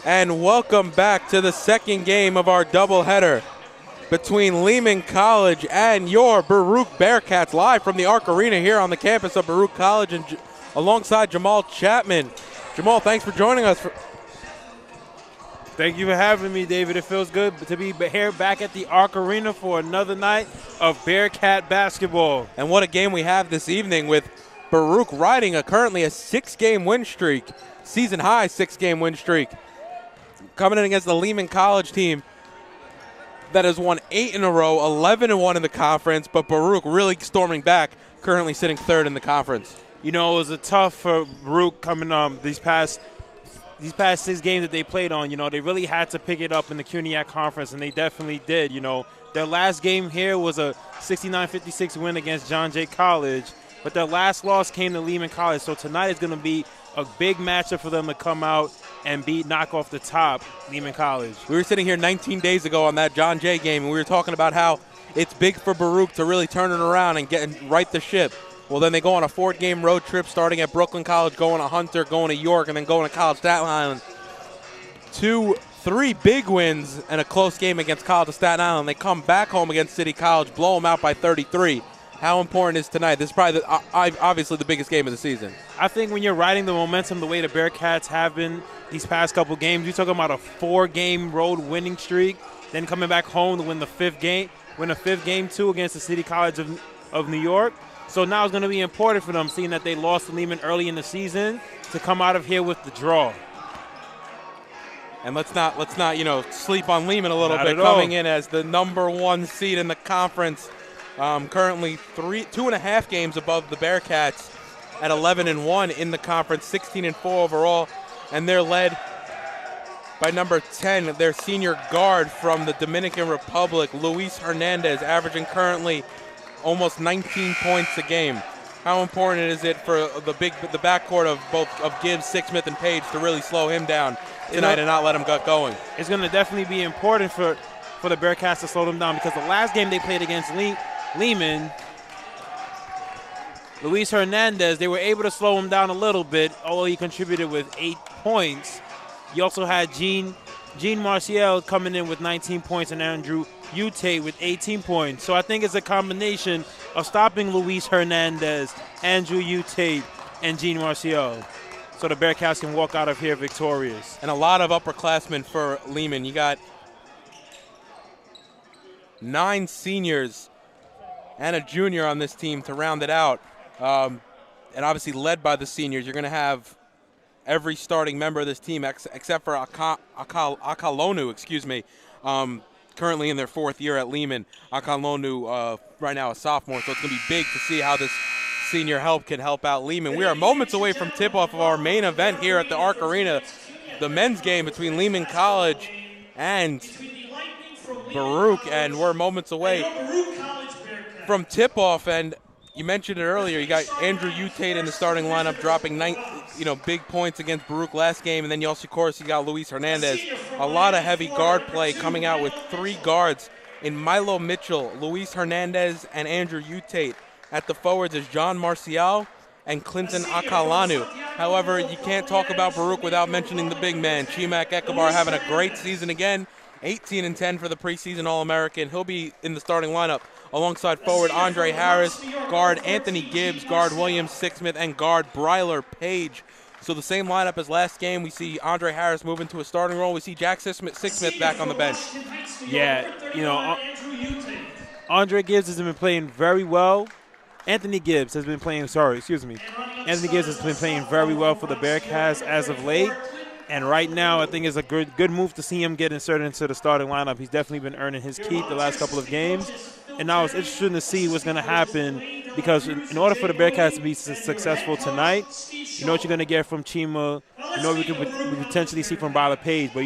And welcome back to the second game of our doubleheader between Lehman College and your Baruch Bearcats, live from the Arc Arena here on the campus of Baruch College, and alongside Jamal Chapman. Jamal, thanks for joining us. Thank you for having me, David. It feels good to be here back at the Arc Arena for another night of Bearcat basketball. And what a game we have this evening, with Baruch riding currently a 6-game win streak, season-high 6-game win streak, coming in against the Lehman College team that has won 8 in a row, 11-1 in the conference, but Baruch really storming back, currently sitting third in the conference. You know, it was a tough for Baruch coming these past 6 games that they played on. You know, they really had to pick it up in the CUNYAC conference, and they definitely did. You know, their last game here was a 69-56 win against John Jay College, but their last loss came to Lehman College. So tonight is going to be a big matchup for them to come out and knock off the top Lehman College. We were sitting here 19 days ago on that John Jay game, and we were talking about how it's big for Baruch to really turn it around and right the ship. Well, then they go on a 4-game road trip, starting at Brooklyn College, going to Hunter, going to York, and then going to College Staten Island. 3 big wins and a close game against College of Staten Island. They come back home against City College, blow them out by 33. How important is tonight? This is probably obviously the biggest game of the season. I think when you're riding the momentum the way the Bearcats have been these past couple games, you're talking about a 4-game road winning streak, then coming back home to win the 5th game too against the City College of New York. So now it's going to be important for them, seeing that they lost to Lehman early in the season, to come out of here with the draw. And let's not sleep on Lehman a little Not bit, at all. coming in as the #1 seed in the conference. Currently 2.5 games above the Bearcats at 11-1 in the conference, 16-4 overall, and they're led by number 10, their senior guard from the Dominican Republic, Luis Hernandez, averaging currently almost 19 points a game. How important is it for the backcourt of Gibbs, Sixsmith, and Page to really slow him down tonight and not let him get going? It's going to definitely be important for the Bearcats to slow them down, because the last game they played against Lehman, Luis Hernandez, they were able to slow him down a little bit, although he contributed with 8 points. You also had Gene Marcial coming in with 19 points and Andrew Utate with 18 points. So I think it's a combination of stopping Luis Hernandez, Andrew Utate, and Gene Marcial, so the Bearcats can walk out of here victorious. And a lot of upperclassmen for Lehman. You got 9 seniors and a junior on this team to round it out. And obviously led by the seniors. You're going to have every starting member of this team except for Akalonu, currently in their 4th year at Lehman. Akalonu right now a sophomore, so it's going to be big to see how this senior help can help out Lehman. We are moments away from tip-off of our main event here at the Arc Arena, the men's game between Lehman College and Baruch, and we're moments away from tip-off. And you mentioned it earlier, you got Andrew Utate in the starting lineup, dropping big points against Baruch last game, and then you also, of course, you got Luis Hernandez. A lot of heavy guard play, coming out with 3 guards in Milo Mitchell, Luis Hernandez, and Andrew Utate. At the forwards is John Marcial and Clinton Akalanu. However, you can't talk about Baruch without mentioning the big man, Chimak Ekabar, having a great season again, 18-10 for the preseason All-American. He'll be in the starting lineup alongside forward Andre Harris, guard Anthony Gibbs, guard William Sixsmith, and guard Bryler Page. So the same lineup as last game. We see Andre Harris move into a starting role. We see Jack Sixsmith back on the bench. Yeah, Andre Gibbs has been playing very well. Anthony Gibbs has been playing very well for the Bearcats as of late. And right now, I think it's a good move to see him get inserted into the starting lineup. He's definitely been earning his keep the last couple of games. And now it's interesting to see what's going to happen, because in order for the Bearcats to be successful tonight, you know what you're going to get from Chima. You know what we could potentially see from Bryler Page. But,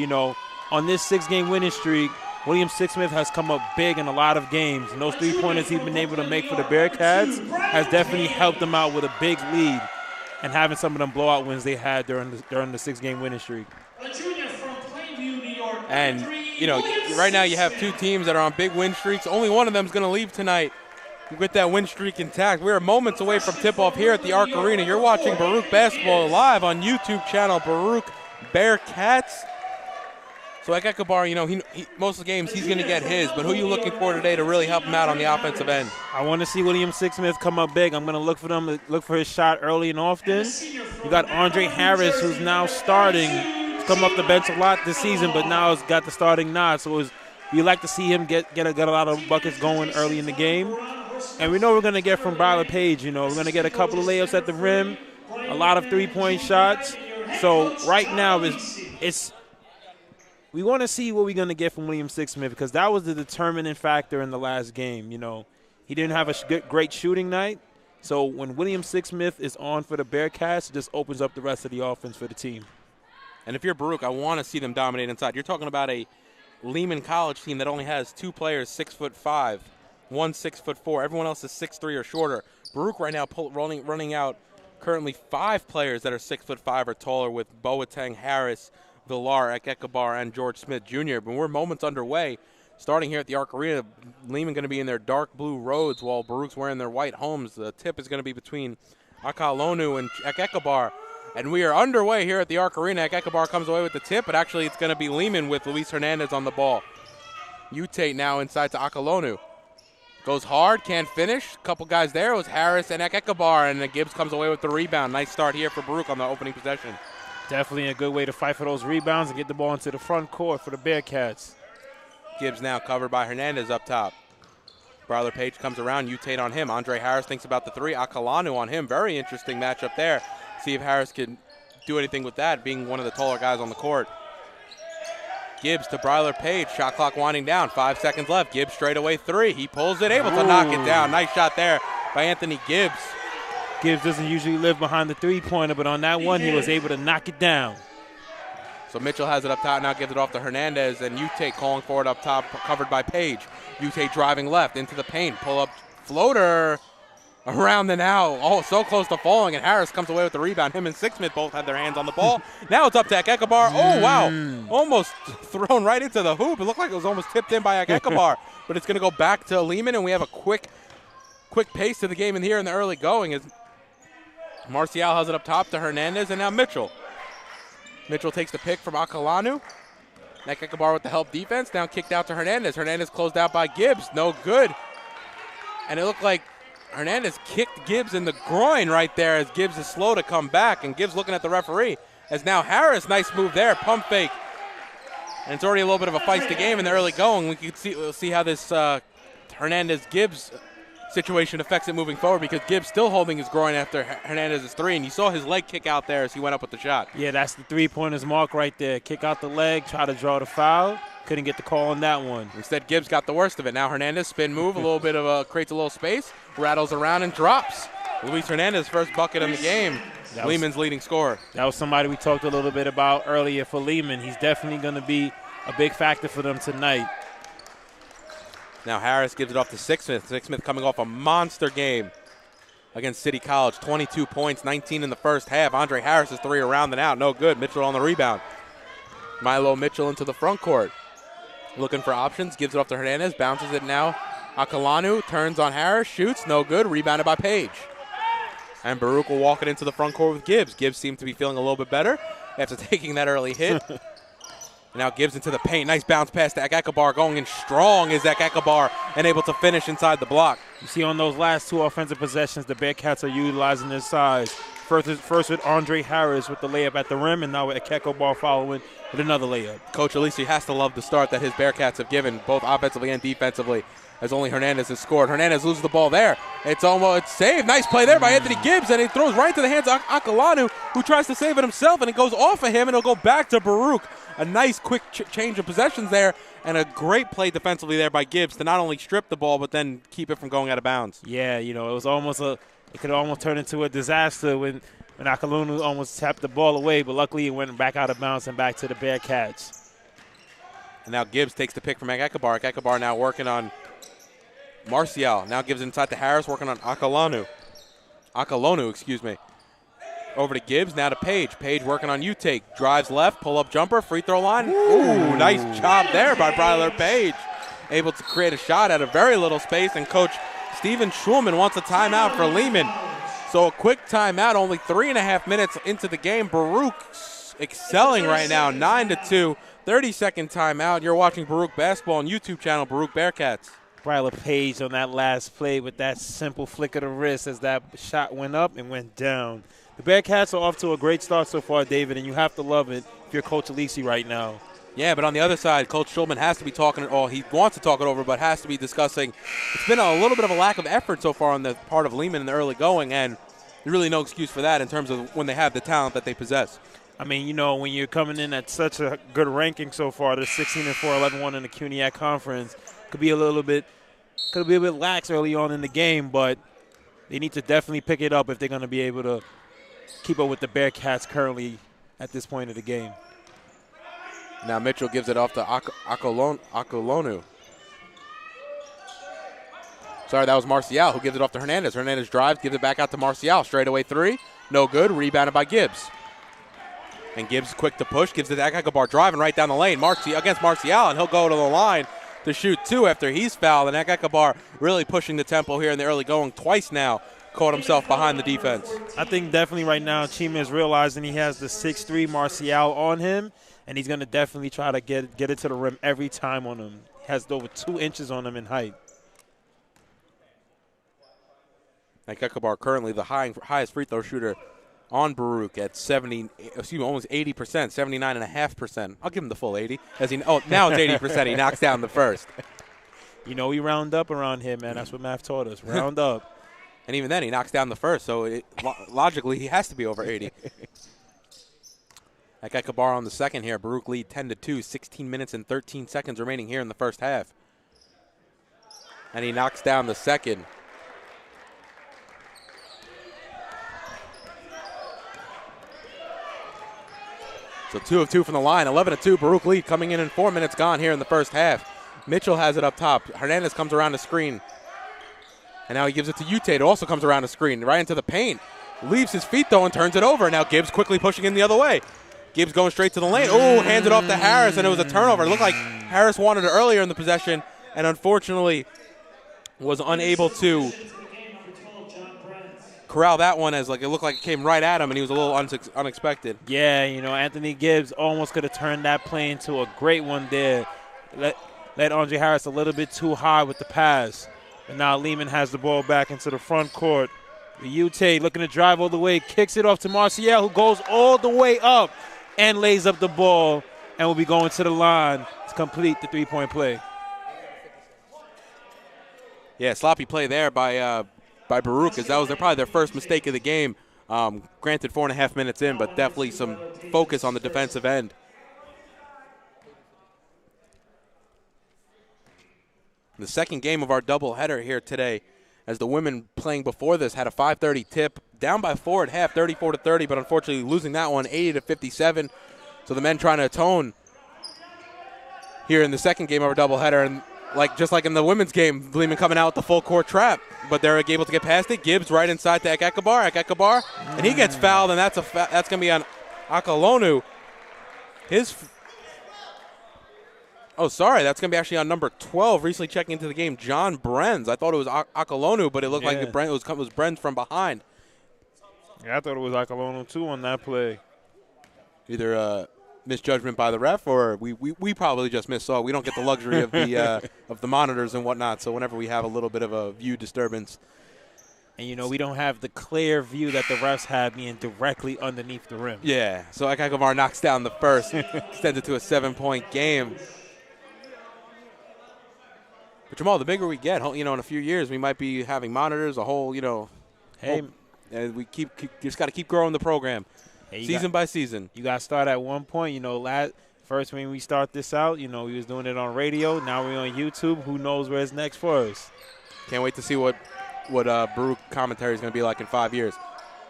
on this 6-game winning streak, William Sixsmith has come up big in a lot of games. And those 3-pointers he's been able to make for the Bearcats has definitely helped them out with a big lead and having some of them blowout wins they had during the 6-game winning streak. And, right now you have 2 teams that are on big win streaks. Only one of them is going to leave tonight with that win streak intact. We are moments away from tip-off here at the Arc Arena. You're watching Baruch Basketball live on YouTube channel Baruch Bearcats. So Ekekabar, he most of the games he's going to get his, but who are you looking for today to really help him out on the offensive end? I want to see William Sixsmith come up big. I'm going to look for them to look for his shot early and often. You got Andre Harris, who's now starting. He's come off the bench a lot this season, but now has got the starting nod. So we like to see him get a lot of buckets going early in the game. And we know we're going to get from Bryler Page. We're going to get a couple of layups at the rim, a lot of three-point shots. So right now we want to see what we're going to get from William Sixsmith because that was the determining factor in the last game. He didn't have a great shooting night. So when William Sixsmith is on for the Bearcats, it just opens up the rest of the offense for the team. And if you're Baruch, I want to see them dominate inside. You're talking about a Lehman College team that only has 2 players 6'5", one 6'4". Everyone else is 6'3" or shorter. Baruch right now running out currently 5 players that are 6'5" or taller with Boateng, Harris, Villar, Ekekabar, and George Smith Jr. But we're moments underway. Starting here at the Arc Arena, Lehman going to be in their dark blue roads while Baruch's wearing their white homes. The tip is going to be between Akalonu and Ekekabar. And we are underway here at the Arc Arena. Ekekabar comes away with the tip, but actually it's going to be Lehman with Luis Hernandez on the ball. Utate now inside to Akalonu. Goes hard, can't finish. Couple guys there. It was Harris and Ekekabar, and Gibbs comes away with the rebound. Nice start here for Baruch on the opening possession. Definitely a good way to fight for those rebounds and get the ball into the front court for the Bearcats. Gibbs now covered by Hernandez up top. Bryler Page comes around, Utate on him. Andre Harris thinks about the 3. Akalanu on him. Very interesting matchup there. See if Harris can do anything with that, being one of the taller guys on the court. Gibbs to Bryler Page. Shot clock winding down. 5 seconds left. Gibbs straight away 3. He pulls it, able to knock it down. Nice shot there by Anthony Gibbs. Gibbs doesn't usually live behind the three-pointer, but on that one, he was able to knock it down. So Mitchell has it up top, now gives it off to Hernandez, and Utate calling for it up top, covered by Page. Utate driving left into the paint, pull-up floater around the now. Oh, so close to falling, and Harris comes away with the rebound. Him and Sixsmith both had their hands on the ball. Now it's up to Ekekabar. Oh, wow. Almost thrown right into the hoop. It looked like it was almost tipped in by Ekekabar, but it's going to go back to Lehman, and we have a quick pace to the game in here in the early going as Marcial has it up top to Hernandez, and now Mitchell. Mitchell takes the pick from Akalanu. Ekekabar with the help defense, now kicked out to Hernandez. Hernandez closed out by Gibbs, no good. And it looked like Hernandez kicked Gibbs in the groin right there as Gibbs is slow to come back, and Gibbs looking at the referee. As now Harris, nice move there, pump fake. And it's already a little bit of a feisty game in the early going. We can see how this Hernandez-Gibbs situation affects it moving forward because Gibbs still holding his groin after Hernandez's 3, and you saw his leg kick out there as he went up with the shot. Yeah, that's the three-pointers mark right there. Kick out the leg, try to draw the foul. Couldn't get the call on that one. Instead, Gibbs got the worst of it. Now Hernandez spin move, a little bit of creates a little space, rattles around and drops. Luis Hernandez first bucket in the game. Lehman's leading scorer. That was somebody we talked a little bit about earlier for Lehman. He's definitely going to be a big factor for them tonight. Now Harris gives it off to Sixsmith. Sixsmith coming off a monster game against City College. 22 points, 19 in the first half. Andre Harris's 3 around and out. No good. Mitchell on the rebound. Milo Mitchell into the front court. Looking for options. Gives it off to Hernandez. Bounces it now. Akalanu turns on Harris. Shoots. No good. Rebounded by Page. And Baruch will walk it into the front court with Gibbs. Gibbs seemed to be feeling a little bit better after taking that early hit. And now Gibbs into the paint. Nice bounce pass to Ekekabar. Going in strong is Ekekabar and able to finish inside the block. You see on those last 2 offensive possessions, the Bearcats are utilizing their size. First with Andre Harris with the layup at the rim, and now with Ekekabar following with another layup. Coach Alisi has to love the start that his Bearcats have given, both offensively and defensively, as only Hernandez has scored. Hernandez loses the ball there. It's saved. Nice play there by Anthony Gibbs, and he throws right into the hands of Akalanu, who tries to save it himself, and it goes off of him, and it'll go back to Baruch. A nice quick change of possessions there, and a great play defensively there by Gibbs to not only strip the ball, but then keep it from going out of bounds. Yeah, it was almost it could almost turn into a disaster when Akalunu almost tapped the ball away, but luckily it went back out of bounds and back to the Bearcats. And now Gibbs takes the pick from Ekekabar. Ekekabar now working on Marcial. Now gives it inside to Harris, working on Akalonu, excuse me. Over to Gibbs, now to Page. Page working on Utate. Drives left, pull-up jumper, free throw line. Ooh, nice job there by Bryler Page. Able to create a shot at a very little space, and Coach Steven Schulman wants a timeout for Lehman. So a quick timeout, only 3.5 minutes into the game. Baruch excelling right now, 9-2, 30-second timeout. You're watching Baruch Basketball on YouTube channel, Baruch Bearcats. Bryla Page on that last play with that simple flick of the wrist as that shot went up and went down. The Bearcats are off to a great start so far, David, and you have to love it if you're Coach Alisi right now. Yeah, but on the other side, Coach Schulman has to be talking, or he wants to talk it over, but has to be discussing. It's been a little bit of a lack of effort so far on the part of Lehman in the early going, and there's really no excuse for that in terms of when they have the talent that they possess. I mean, you know, when you're coming in at such a good ranking so far, they're 16-4, 11-1 in the CUNYAC conference. Could be a bit lax early on in the game, but they need to definitely pick it up if they're going to be able to keep up with the Bearcats currently at this point of the game. Now Mitchell gives it off to Akolonu. Sorry, that was Marcial who gives it off to Hernandez. Hernandez drives, gives it back out to Marcial. Straightaway three, no good. Rebounded by Gibbs. And Gibbs quick to push, gives it to Akabar driving right down the lane. Against Marcial, and he'll go to the line to shoot two after he's fouled. And Akabar really pushing the tempo here in the early going twice now. Caught himself behind the defense. I think definitely right now Chima is realizing he has the 6'3" Marcial on him, and he's going to definitely try to get it to the rim every time on him. He has over 2 inches on him in height. Akabar currently the highest free throw shooter on Baruch at almost 80%, 79.5%. I'll give him the full 80. Now it's 80%. He knocks down the first. You know, we round up around here, man. That's what math taught us. Round up. And even then, he knocks down the first, so logically he has to be over 80. Akabar on the second here. Baruch lead 10-2, 16 minutes and 13 seconds remaining here in the first half. And he knocks down the second. So 2 of 2 from the line, 11-2. Baruch lead coming in 4 minutes gone here in the first half. Mitchell has it up top. Hernandez comes around the screen. And now he gives it to Ute. It also comes around the screen, right into the paint. Leaves his feet, though, and turns it over. Now Gibbs quickly pushing in the other way. Gibbs going straight to the lane. Oh, hands it off to Harris, and it was a turnover. It looked like Harris wanted it earlier in the possession and unfortunately was unable to corral that one as it looked like it came right at him, and he was a little unexpected. Yeah, you know, Anthony Gibbs almost could have turned that play into a great one there. Let Andre Harris a little bit too high with the pass. And now Lehman has the ball back into the front court. Ute looking to drive all the way, kicks it off to Marcial, who goes all the way up and lays up the ball and will be going to the line to complete the three-point play. Yeah, sloppy play there by Baruch, as that was probably their first mistake of the game. Granted, 4.5 minutes in, but definitely some focus on the defensive end. The second game of our doubleheader here today, as the women playing before this had a 5:30 tip, down by 4 at half, 34-30, but unfortunately losing that one 80-57. So the men trying to atone here in the second game of our doubleheader, and just like in the women's game, Lehman coming out with the full court trap, but they're able to get past it. Gibbs right inside to Akabar, and he gets fouled, and that's going to be on Akolonu. That's going to be actually on number 12, recently checking into the game, John Brenz. I thought it was Akolonu, but it looked like it was Brenz from behind. Yeah, I thought it was Akolonu too on that play. Either misjudgment by the ref, or we probably just missaw. We don't get the luxury of the of the monitors and whatnot, so whenever we have a little bit of a view disturbance. And, you know, we don't have the clear view that the refs had being directly underneath the rim. Yeah, so Akabar knocks down the first, extends it to a 7-point game. But Jamal, the bigger we get, in a few years we might be having monitors, Hey, and we just got to keep growing the program, season by season. You got to start at one point. First when we start this out, we was doing it on radio. Now we're on YouTube. Who knows where's next for us? Can't wait to see what Baruch commentary is going to be like in 5 years.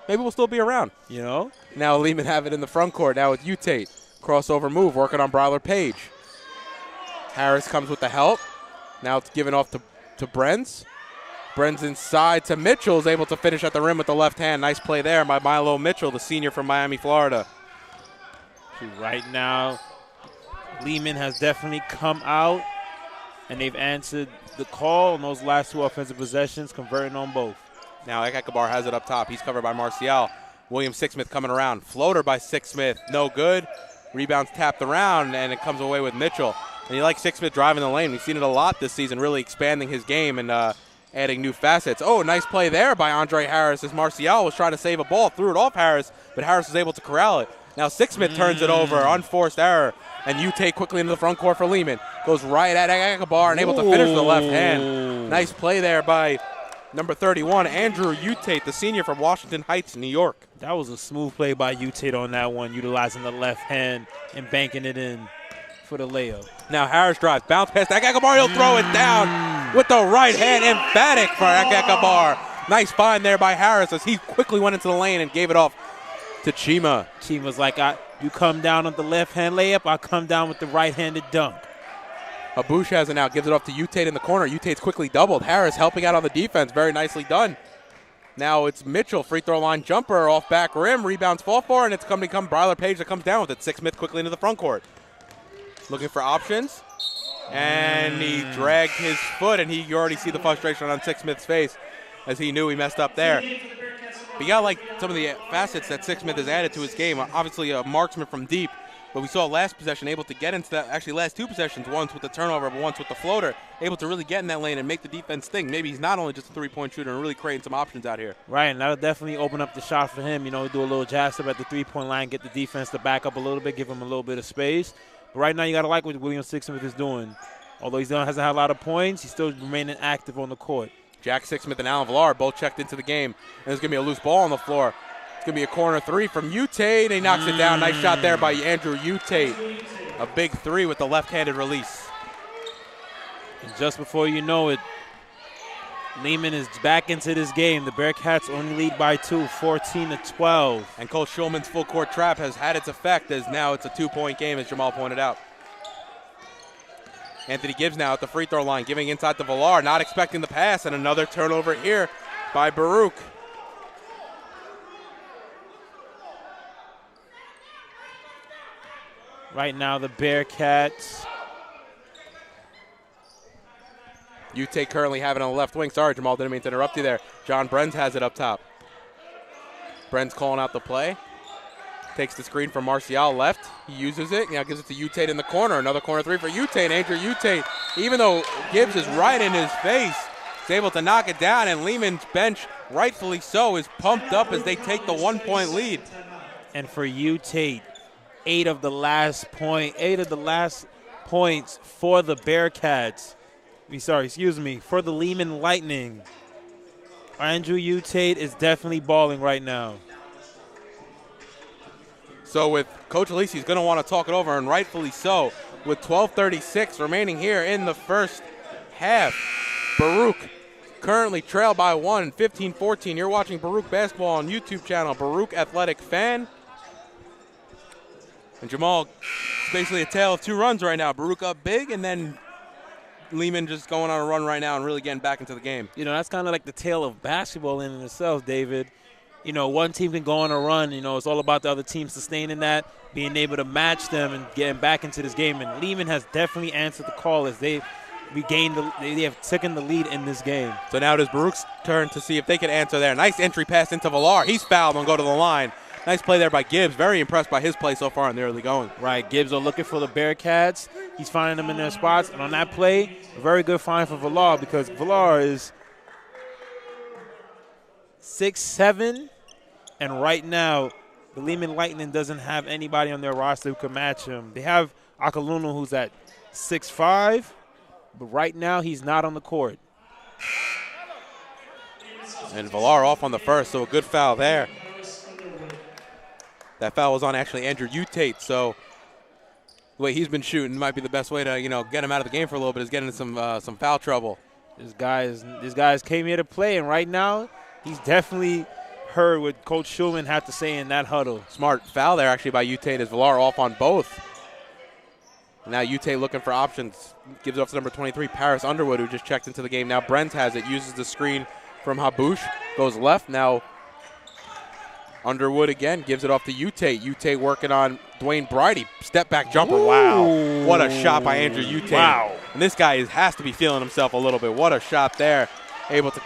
Maybe we'll still be around. Now Lehman have it in the front court. Now with Ute, crossover move, working on Bryler Page. Harris comes with the help. Now it's given off to Brenz. Brenz inside to Mitchell, is able to finish at the rim with the left hand. Nice play there by Milo Mitchell, the senior from Miami, Florida. Right now, Lehman has definitely come out, and they've answered the call on those last 2 offensive possessions, converting on both. Now Akabar has it up top. He's covered by Marcial. William Sixsmith coming around. Floater by Sixsmith, no good. Rebounds tapped around, and it comes away with Mitchell. And you like Sixsmith driving the lane. We've seen it a lot this season, really expanding his game and adding new facets. Oh, nice play there by Andre Harris as Marcial was trying to save a ball. Threw it off Harris, but Harris was able to corral it. Now Sixsmith turns it over, unforced error. And Ute quickly into the front court for Lehman. Goes right at Agabar and able to finish with the left hand. Nice play there by number 31, Andrew Ute, the senior from Washington Heights, New York. That was a smooth play by Ute on that one, utilizing the left hand and banking it in for the layup. Now Harris drives, bounce past Agabar, he'll throw it down with the right hand, emphatic for Agabar. Nice find there by Harris as he quickly went into the lane and gave it off to Chima. Chima's like, you come down on the left hand layup, I come down with the right-handed dunk. Habush has it now, gives it off to Ute in the corner. Ute's quickly doubled. Harris helping out on the defense, very nicely done. Now it's Mitchell, free throw line jumper off back rim, rebounds fall for, and it's going to become Bryler Page that comes down with it. Sixsmith quickly into the front court. Looking for options, and he dragged his foot, and you already see the frustration on Sixsmith's face as he knew he messed up there. But you got like some of the facets that Sixsmith has added to his game. Obviously a marksman from deep, but we saw last possession able to get into that, actually last two possessions, once with the turnover, but once with the floater, able to really get in that lane and make the defense think. Maybe he's not only just a three-point shooter and really creating some options out here. Right, and that'll definitely open up the shot for him. You know, do a little jab step at the three-point line, get the defense to back up a little bit, give him a little bit of space. But right now you got to like what William Sixsmith is doing. Although he hasn't had a lot of points, he's still remaining active on the court. Jack Sixsmith and Alan Villar both checked into the game. And there's going to be a loose ball on the floor. It's going to be a corner three from Ute, and he knocks it down. Nice shot there by Andrew Ute. A big three with the left-handed release. And just before you know it, Lehman is back into this game. The Bearcats only lead by 2, 14-12. And Coach Schulman's full-court trap has had its effect as now it's a two-point game, as Jamal pointed out. Anthony Gibbs now at the free throw line, giving inside to Villar, not expecting the pass, and another turnover here by Baruch. Right now the Bearcats. Ute currently have it on the left wing. Sorry, Jamal, didn't mean to interrupt you there. John Brenz has it up top. Brenz calling out the play. Takes the screen from Marcial left. He uses it. Now gives it to Ute in the corner. Another corner three for Ute. And Andrew Ute, even though Gibbs is right in his face, is able to knock it down. And Lehman's bench, rightfully so, is pumped up as they take the 1-point lead. And for Ute, 8 of the last points for the Bearcats. For the Lehman Lightning. Andrew Ute is definitely balling right now. So with Coach Alisi, he's going to want to talk it over, and rightfully so. With 12:36 remaining here in the first half, Baruch currently trailed by 1, 15-14. You're watching Baruch basketball on YouTube channel, Baruch Athletic Fan. And Jamal, it's basically a tale of two runs right now. Baruch up big, and then Lehman just going on a run right now and really getting back into the game. You know, that's kind of like the tale of basketball in itself, David. You know, one team can go on a run. You know, it's all about the other team sustaining that, being able to match them and getting back into this game. And Lehman has definitely answered the call as they have taken the lead in this game. So now it is Baruch's turn to see if they can answer there. Nice entry pass into Villar. He's fouled and go to the line. Nice play there by Gibbs. Very impressed by his play so far in the early going. Right, Gibbs are looking for the Bearcats. He's finding them in their spots. And on that play, a very good find for Villar because Villar is 6'7", and right now the Lehman Lightning doesn't have anybody on their roster who can match him. They have Akaluna, who's at 6'5", but right now he's not on the court. And Villar off on the first, so a good foul there. That foul was on actually Andrew Ute, so the way he's been shooting might be the best way to, you know, get him out of the game for a little bit is get into some foul trouble. These guys came here to play, and right now he's definitely heard what Coach Schulman had to say in that huddle. Smart foul there actually by Ute as Villar off on both. Now Ute looking for options. Gives it off to number 23, Paris Underwood, who just checked into the game. Now Brent has it, uses the screen from Habush, goes left. Now Underwood again, gives it off to Ute. Ute working on Dwayne Bridey. Step back jumper. Ooh. Wow. What a shot by Andrew Ute. Wow. And this guy has to be feeling himself a little bit. What a shot there. Able to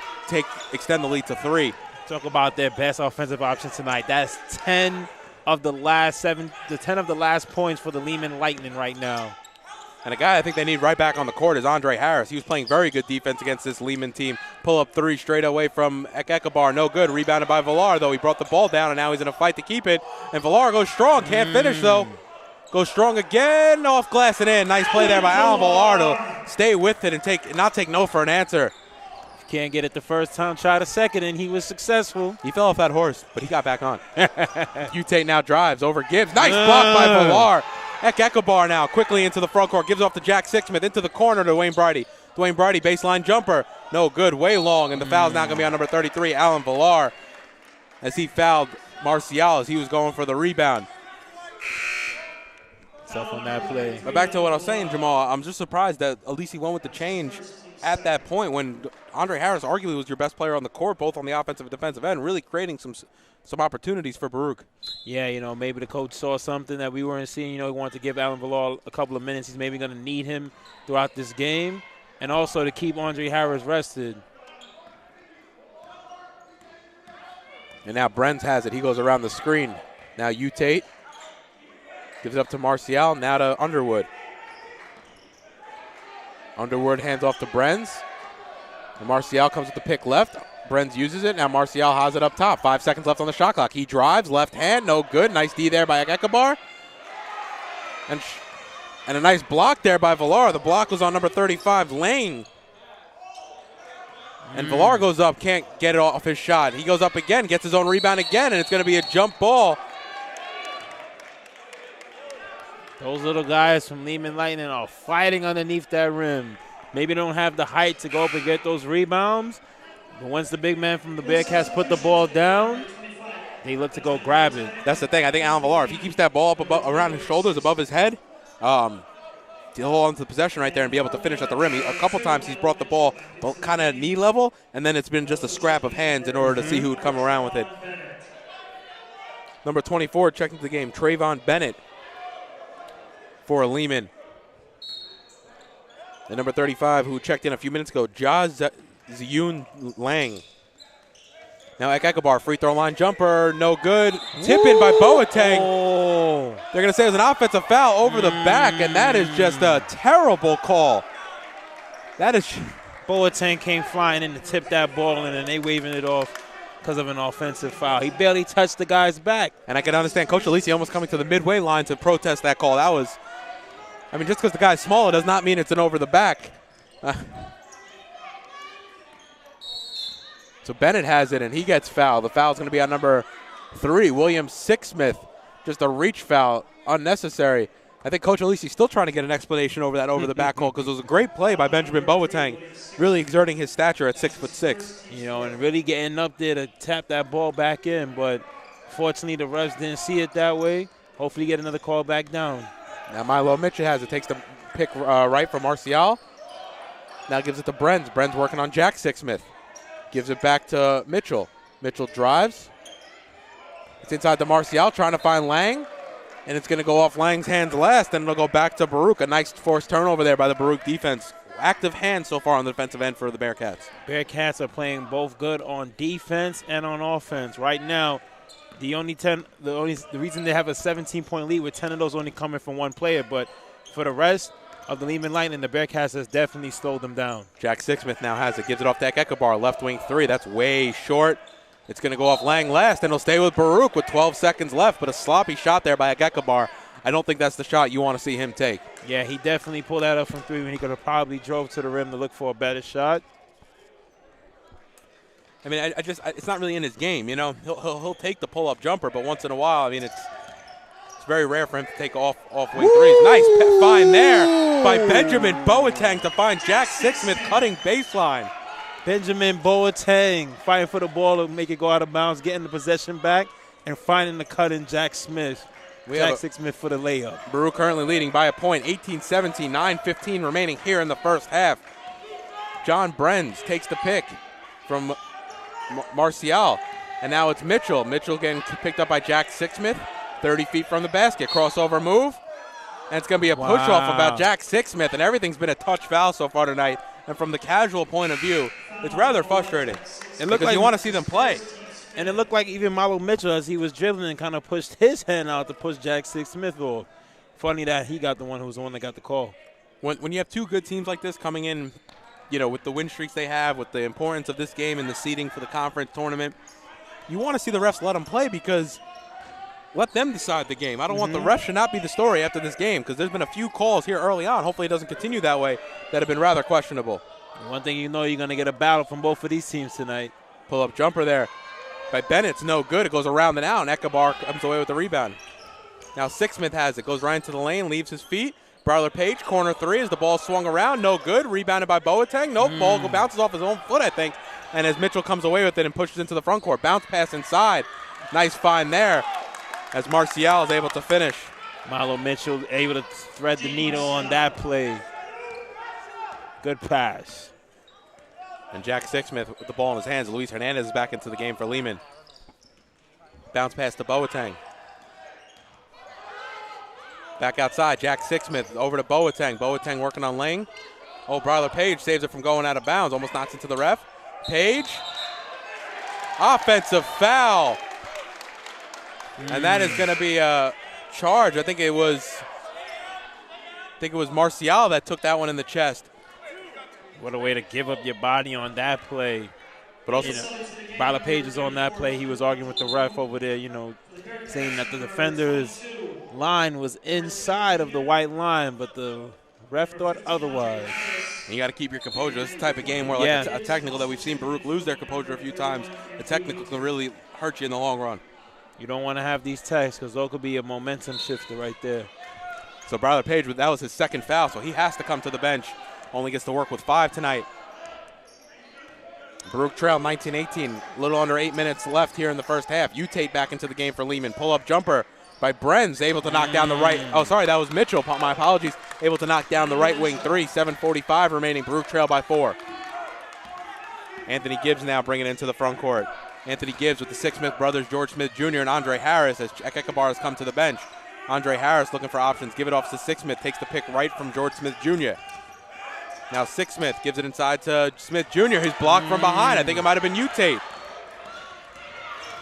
extend the lead to 3. Talk about their best offensive option tonight. That's 10 of the last 10 of the last points for the Lehman Lightning right now. And a guy I think they need right back on the court is Andre Harris. He was playing very good defense against this Lehman team. Pull up three straight away from Ekabar. No good. Rebounded by Villar, though. He brought the ball down, and now he's in a fight to keep it. And Villar goes strong. Can't finish, though. Goes strong again. Off glass and in. Nice play there by Alan Villar to stay with it and not take no for an answer. Can't get it the first time. Tried a second, and he was successful. He fell off that horse, but he got back on. Ute now drives over Gibbs. Nice block by Villar. Ekabar now quickly into the front court. Gives off to Jack Sixsmith into the corner to Dwayne Brady. Dwayne Brady baseline jumper. No good. Way long. And the foul's now going to be on number 33, Alan Villar, as he fouled Marcial as he was going for the rebound. Tough on that play. But back to what I was saying, Jamal, I'm just surprised that Alisi went with the change at that point when Andre Harris arguably was your best player on the court, both on the offensive and defensive end, really creating some opportunities for Baruch. Yeah, maybe the coach saw something that we weren't seeing. He wanted to give Alan Villar a couple of minutes. He's maybe going to need him throughout this game, and also to keep Andre Harris rested. And now Brens has it. He goes around the screen. Now Ute gives it up to Marcial, now to Underwood. Underwood hands off to Brens. And Marcial comes with the pick left. Brens uses it. Now Marcial has it up top. 5 seconds left on the shot clock. He drives, left hand, no good. Nice D there by Ekabar. And a nice block there by Villar. The block was on number 35, Lang. And Villar goes up, can't get it off his shot. He goes up again, gets his own rebound again, and it's going to be a jump ball. Those little guys from Lehman Lightning are fighting underneath that rim. Maybe don't have the height to go up and get those rebounds, but once the big man from the Bearcats put the ball down, they look to go grab it. That's the thing. I think Alan Villar, if he keeps that ball up around his shoulders, above his head, he'll hold on to the possession right there and be able to finish at the rim. A couple times he's brought the ball kind of knee level, and then it's been just a scrap of hands in order to see who would come around with it. Number 24 checking into the game, Trayvon Bennett for Lehman. And number 35, who checked in a few minutes ago, Ziyun Lang. Now Ekabar, free throw line jumper, no good. Tip in by Boateng. Oh. They're going to say it was an offensive foul over the back, and that is just a terrible call. That is. Boateng came flying in to tip that ball, and then they waving it off because of an offensive foul. He barely touched the guy's back. And I can understand Coach Alisi almost coming to the midway line to protest that call. That was, just because the guy's smaller does not mean it's an over the back. So Bennett has it, and he gets fouled. The foul's going to be on number 3, William Sixsmith. Just a reach foul, unnecessary. I think Coach Alisi's still trying to get an explanation over that over-the-back call because it was a great play by Benjamin Boateng, really exerting his stature at 6'6". And really getting up there to tap that ball back in, but fortunately the refs didn't see it that way. Hopefully get another call back down. Now Milo Mitchell has it, takes the pick right from Marcial. Now gives it to Brens. Brens working on Jack Sixsmith. Gives it back to Mitchell. Mitchell drives. It's inside to Marcial, trying to find Lang. And it's going to go off Lang's hands last, and it'll go back to Baruch. A nice forced turnover there by the Baruch defense. Active hands so far on the defensive end for the Bearcats. Bearcats are playing both good on defense and on offense. Right now, the reason they have a 17-point lead with 10 of those only coming from one player, but for the rest of the Lehman Lightning, the Bearcats has definitely slowed them down. Jack Sixsmith now has it, gives it off to Ekabar, left wing 3. That's way short. It's going to go off Lang last, and it'll stay with Baruch with 12 seconds left, but a sloppy shot there by Ekabar. I don't think that's the shot you want to see him take. Yeah, he definitely pulled that up from 3 when he could have probably drove to the rim to look for a better shot. It's not really in his game, He'll take the pull-up jumper, but once in a while, it's very rare for him to take off wing threes. Nice find there by Benjamin Boateng to find Jack Sixsmith cutting baseline. Benjamin Boateng fighting for the ball to make it go out of bounds, getting the possession back, and finding the cut in Jack Smith. Jack Sixsmith for the layup. Baruch currently leading by a point, 18-17, 9:15 remaining here in the first half. John Brens takes the pick from Marcial, and now it's Mitchell. Mitchell getting picked up by Jack Sixsmith, 30 feet from the basket. Crossover move, and it's going to be a push-off about Jack Sixsmith, and everything's been a touch foul so far tonight. And from the casual point of view, it's rather frustrating. It looked like you want to see them play. And it looked like even Marlo Mitchell, as he was dribbling, kind of pushed his hand out to push Jack Smith off. Funny that he got the one who was the one that got the call. When you have two good teams like this coming in, with the win streaks they have, with the importance of this game and the seeding for the conference tournament, you want to see the refs let them play because let them decide the game. I don't want the refs should not be the story after this game because there's been a few calls here early on. Hopefully it doesn't continue that way that have been rather questionable. One thing you know, you're going to get a battle from both of these teams tonight. Pull-up jumper there by Bennett's no good. It goes around and out, and Ekabar comes away with the rebound. Now Sixsmith has it. Goes right into the lane, leaves his feet. Bryler Page, corner three as the ball swung around. No good. Rebounded by Boateng. Nope. Ball bounces off his own foot, I think. And as Mitchell comes away with it and pushes into the front court. Bounce pass inside. Nice find there as Martial is able to finish. Marlo Mitchell able to thread the needle on that play. Good pass. And Jack Sixsmith with the ball in his hands. Luis Hernandez is back into the game for Lehman. Bounce pass to Boateng. Back outside, Jack Sixsmith over to Boateng. Boateng working on Lang. Oh, Bryler Page saves it from going out of bounds. Almost knocks it to the ref. Page. Offensive foul. And that is going to be a charge. I think it was Martial that took that one in the chest. What a way to give up your body on that play. But also, Bryler Page is on that play. He was arguing with the ref over there, saying that the defender's line was inside of the white line, but the ref thought otherwise. And you got to keep your composure. This is the type of game where, like a technical that we've seen Baruch lose their composure a few times, the technical can really hurt you in the long run. You don't want to have these techs because those could be a momentum shifter right there. So Bryler Page, that was his second foul, so he has to come to the bench. Only gets to work with 5 tonight. Baruch trail 19-18, a little under 8 minutes left here in the first half. Utate back into the game for Lehman. Pull-up jumper by Brenz, able to knock down the right. Oh, sorry, that was Mitchell. My apologies. Able to knock down the right wing three. 7:45 remaining. Baruch trail by 4. Anthony Gibbs now bringing it into the front court. Anthony Gibbs with the Sixsmith brothers, George Smith Jr. and Andre Harris as Ekabar has come to the bench. Andre Harris looking for options. Give it off to Sixsmith. Takes the pick right from George Smith Jr. Now Sixsmith gives it inside to Smith Jr. He's blocked from behind. I think it might have been Utate.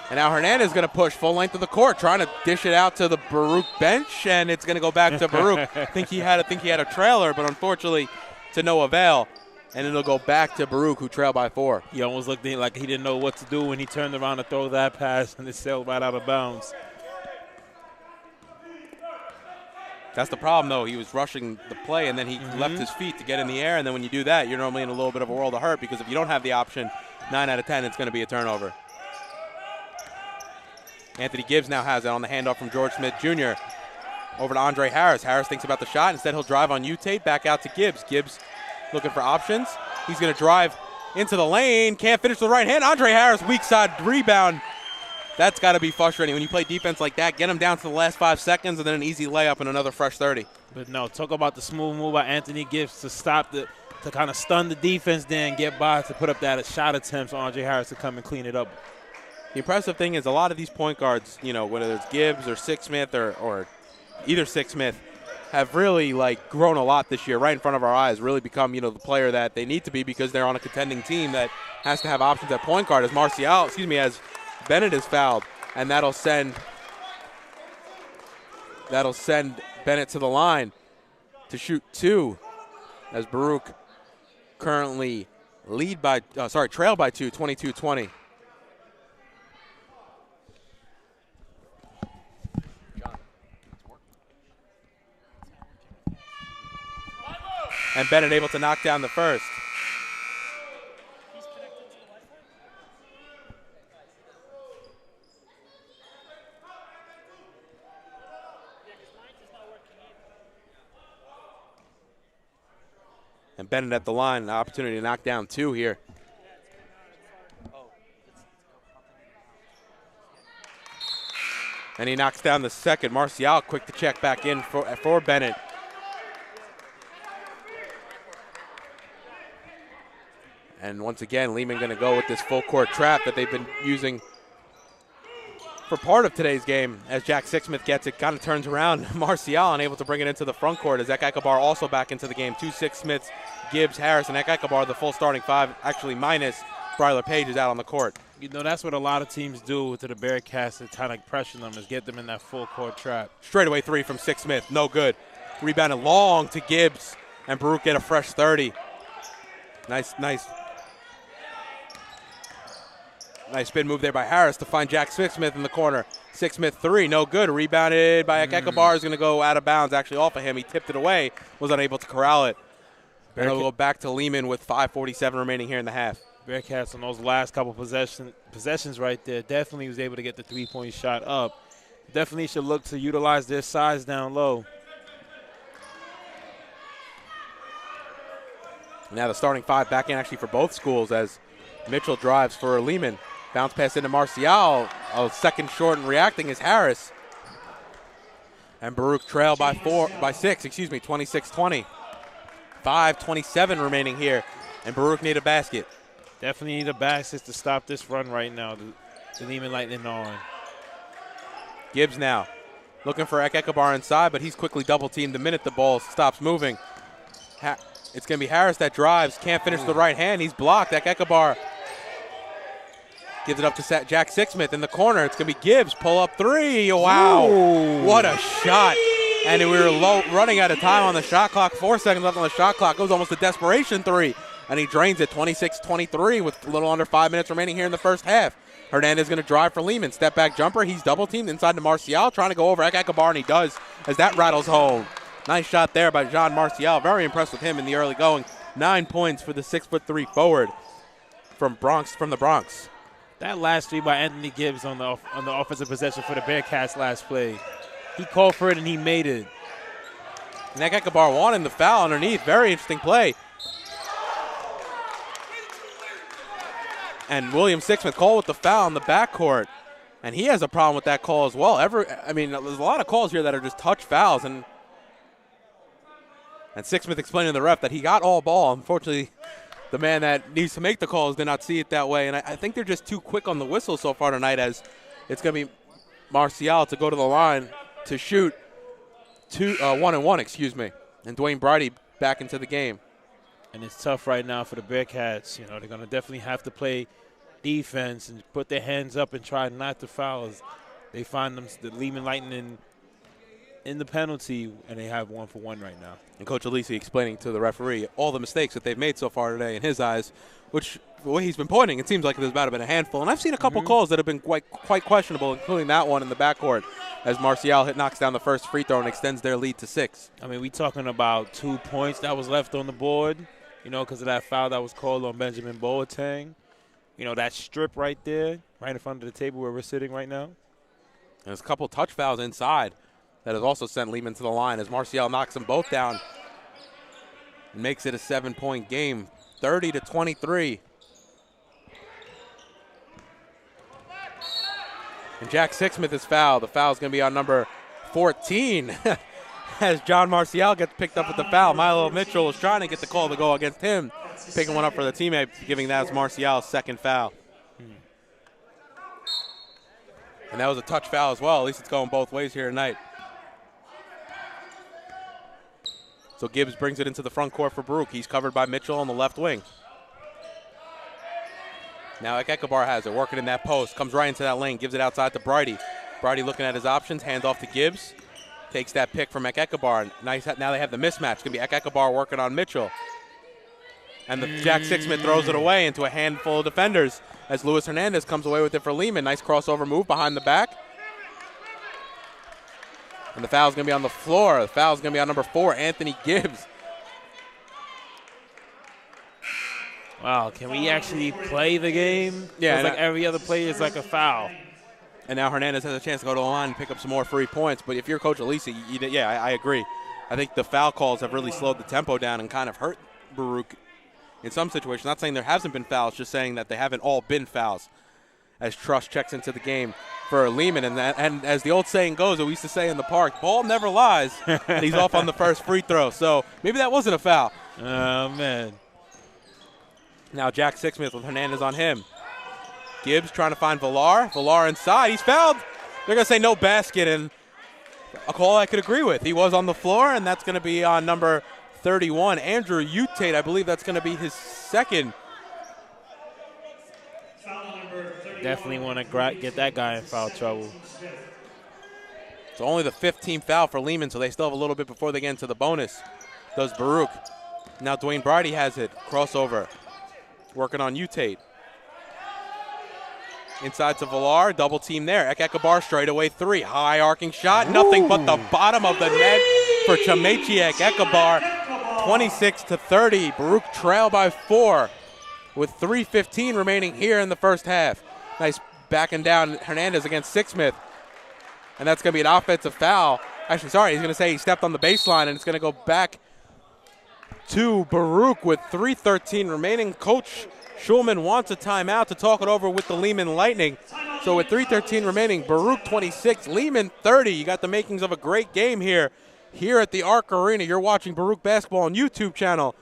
And now Hernandez is going to push full length of the court, trying to dish it out to the Baruch bench, and it's going to go back to Baruch. I think he had a trailer, but unfortunately to no avail. And it'll go back to Baruch, who trailed by 4. He almost looked like he didn't know what to do when he turned around to throw that pass, and it sailed right out of bounds. That's the problem, though. He was rushing the play, and then he left his feet to get in the air, and then when you do that, you're normally in a little bit of a world of hurt because if you don't have the option, 9 out of 10, it's going to be a turnover. Anthony Gibbs now has it on the handoff from George Smith Jr. Over to Andre Harris. Harris thinks about the shot. Instead, he'll drive on Utate, back out to Gibbs. Gibbs looking for options. He's going to drive into the lane. Can't finish with the right hand. Andre Harris, weak side rebound. That's got to be frustrating. When you play defense like that, get him down to the last 5 seconds and then an easy layup and another fresh 30. But no, talk about the smooth move by Anthony Gibbs to stop to kind of stun the defense there and get by to put up that shot attempt for Andre Harris to come and clean it up. The impressive thing is a lot of these point guards, whether it's Gibbs or Sixsmith or either Sixsmith, have really grown a lot this year right in front of our eyes, really become, the player that they need to be because they're on a contending team that has to have options at point guard as as Bennett is fouled, and that'll send Bennett to the line to shoot 2 as Baruch currently trail by 2, 22-20. And Bennett able to knock down the first. And Bennett at the line, an opportunity to knock down 2 here. And he knocks down the second. Martial quick to check back in for Bennett. And once again, Lehman going to go with this full court trap that they've been using for part of today's game. As Jack Sixsmith gets it, kind of turns around. Martial unable to bring it into the front court as Ekabar also back into the game. 2 Sixsmiths, Gibbs, Harris, and Ekabar, the full starting 5, actually minus Bryler Page, is out on the court. You know, that's what a lot of teams do to the Bearcats to kind of pressure them, is get them in that full court trap. Straightaway three from Sixsmith, no good. Rebounded long to Gibbs, and Baruch get a fresh 30. Nice spin move there by Harris to find Jack Sixsmith in the corner. Sixsmith three, no good. Rebounded by Ekekabar, is going to go out of bounds, actually off of him. He tipped it away, was unable to corral it. And it'll go back to Lehman with 5:47 remaining here in the half. Bearcats on those last couple possessions right there definitely was able to get the three-point shot up. Definitely should look to utilize their size down low. Now the starting five back in actually for both schools as Mitchell drives for Lehman. Bounce pass into Marcial. A second short and reacting is Harris. And Baruch trail by 6, 26-20. 5:27 remaining here, and Baruch need a basket. Definitely need a basket to stop this run right now. The Lehman Lightning on. Gibbs now looking for Ekekabar inside, but he's quickly double-teamed the minute the ball stops moving. It's going to be Harris that drives, can't finish the right hand. He's blocked. Ekekabar gives it up to Jack Sixsmith in the corner. It's going to be Gibbs, pull up three. Wow, what a shot. And we were running out of time on the shot clock. 4 seconds left on the shot clock. It was almost a desperation three. And he drains it 26-23 with a little under 5 minutes remaining here in the first half. Hernandez going to drive for Lehman. Step back jumper. He's double teamed inside to Marcial, trying to go over Ekekabar, and he does as that rattles home. Nice shot there by Jean Marcial. Very impressed with him in the early going. 9 points for the 6'3" forward from the Bronx. That last three by Anthony Gibbs on the offensive possession for the Bearcats last play. He called for it and he made it. And Ekekabar wanted the foul underneath. Very interesting play. And William Sixsmith called with the foul in the backcourt. And he has a problem with that call as well. I mean, there's a lot of calls here that are just touch fouls. And Sixsmith explaining to the ref that he got all ball. Unfortunately, the man that needs to make the calls did not see it that way. And I think they're just too quick on the whistle so far tonight, as it's going to be Marcial to go to the line to shoot 1-and-1, and Dwayne Bridie back into the game. And it's tough right now for the Bearcats. You know, they're going to definitely have to play defense and put their hands up and try not to foul as they find the Lehman Lightning in the penalty, and they have 1-for-1 right now. And Coach Alisi explaining to the referee all the mistakes that they've made so far today in his eyes, which the way he's been pointing, it seems like there's about to been a handful. And I've seen a couple calls that have been quite questionable, including that one in the backcourt, as Marcial knocks down the first free throw and extends their lead to 6. I mean, we talking about 2 points that was left on the board, you know, because of that foul that was called on Benjamin Boateng. You know, that strip right there, right in front of the table where we're sitting right now. And there's a couple touch fouls inside that has also sent Lehman to the line as Marcial knocks them both down and makes it a 7-point game, 30-23. And Jack Sixsmith is fouled. The foul is going to be on number 14 as John Marcial gets picked up with the foul. Milo Mitchell is trying to get the call to go against him, picking one up for the teammate, giving that as Marcial's second foul. And that was a touch foul as well. At least it's going both ways here tonight. So Gibbs brings it into the front court for Baruch. He's covered by Mitchell on the left wing. Now Ekekabar has it, working in that post. Comes right into that lane, gives it outside to Bridie. Bridie looking at his options, hands off to Gibbs. Takes that pick from Ekekabar. Nice. Now they have the mismatch. It's going to be Ekekabar working on Mitchell. And Jack Sixsmith throws it away into a handful of defenders as Luis Hernandez comes away with it for Lehman. Nice crossover move behind the back. And the foul's going to be on the floor. The foul's going to be on number 4, Anthony Gibbs. Wow, can we actually play the game? Yeah. It's like every other play is like a foul. And now Hernandez has a chance to go to the line and pick up some more free points. But if you're Coach Alisi, I agree. I think the foul calls have really slowed the tempo down and kind of hurt Baruch in some situations. Not saying there hasn't been fouls, just saying that they haven't all been fouls. As Truss checks into the game for Lehman. And as the old saying goes, that we used to say in the park, ball never lies. And he's off on the first free throw. So maybe that wasn't a foul. Oh, man. Now Jack Sixsmith with Hernandez on him. Gibbs trying to find Villar. Villar inside. He's fouled. They're going to say no basket, and a call I could agree with. He was on the floor, and that's going to be on number 31, Andrew Utate. I believe that's going to be his second. Foul number 31. Definitely want to get that guy in foul trouble. It's only the 15th foul for Lehman, so they still have a little bit before they get into the bonus. Does Baruch. Now Dwayne Brady has it. Crossover. Working on Tate. Inside to Villar. Double team there. Ekekabar straight away three. High arcing shot. Nothing but the bottom of the net for Chimechi Ekekabar. 26-30. Baruch trail by 4 with 3:15 remaining here in the first half. Nice backing down Hernandez against Sixsmith. And that's going to be an offensive foul. Actually, sorry, he's going to say he stepped on the baseline, and it's going to go back to Baruch with 3:13 remaining. Coach Schulman wants a timeout to talk it over with the Lehman Lightning. So with 3:13 remaining, Baruch 26, Lehman 30. You got the makings of a great game here at the Arc Arena. You're watching Baruch Basketball on YouTube channel.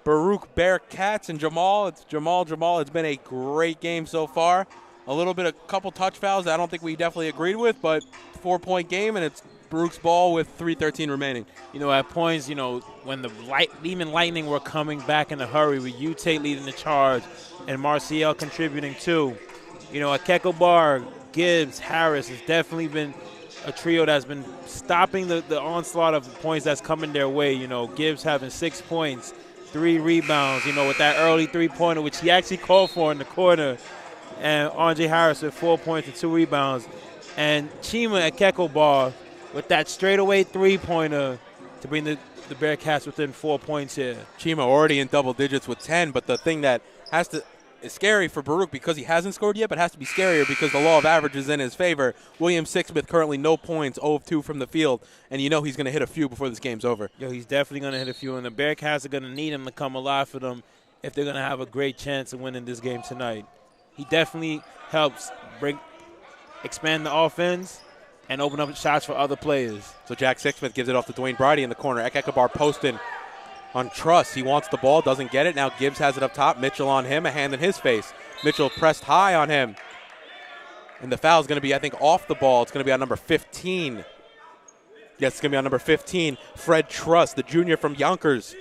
Baruch Bearcats and Jamal. It's Jamal. It's been a great game so far. A couple touch fouls I don't think we definitely agreed with, but 4-point game, and it's Baruch's ball with 3:13 remaining. At points, when the Lehman Lightning were coming back in a hurry with Tate leading the charge and Marcial contributing too. Ekekabar, Gibbs, Harris has definitely been a trio that's been stopping the onslaught of points that's coming their way. Gibbs having 6 points, 3 rebounds, with that early three-pointer, which he actually called for in the corner. And Andre Harris with 4 points and 2 rebounds. And Chima Ekekabar with that straightaway three-pointer to bring the Bearcats within 4 points here. Chima already in double digits with 10, but the thing that is scary for Baruch because he hasn't scored yet, but has to be scarier because the law of averages is in his favor. William Sixsmith currently no points, 0 of 2 from the field, and he's going to hit a few before this game's over. He's definitely going to hit a few, and the Bearcats are going to need him to come alive for them if they're going to have a great chance of winning this game tonight. He definitely helps expand the offense and open up shots for other players. So Jack Sixsmith gives it off to Dwayne Brady in the corner. Ekekabar posting on Truss. He wants the ball, doesn't get it. Now Gibbs has it up top. Mitchell on him, a hand in his face. Mitchell pressed high on him. And the foul is going to be, I think, off the ball. It's going to be on number 15. Yes, it's going to be on number 15, Fred Truss, the junior from Yonkers.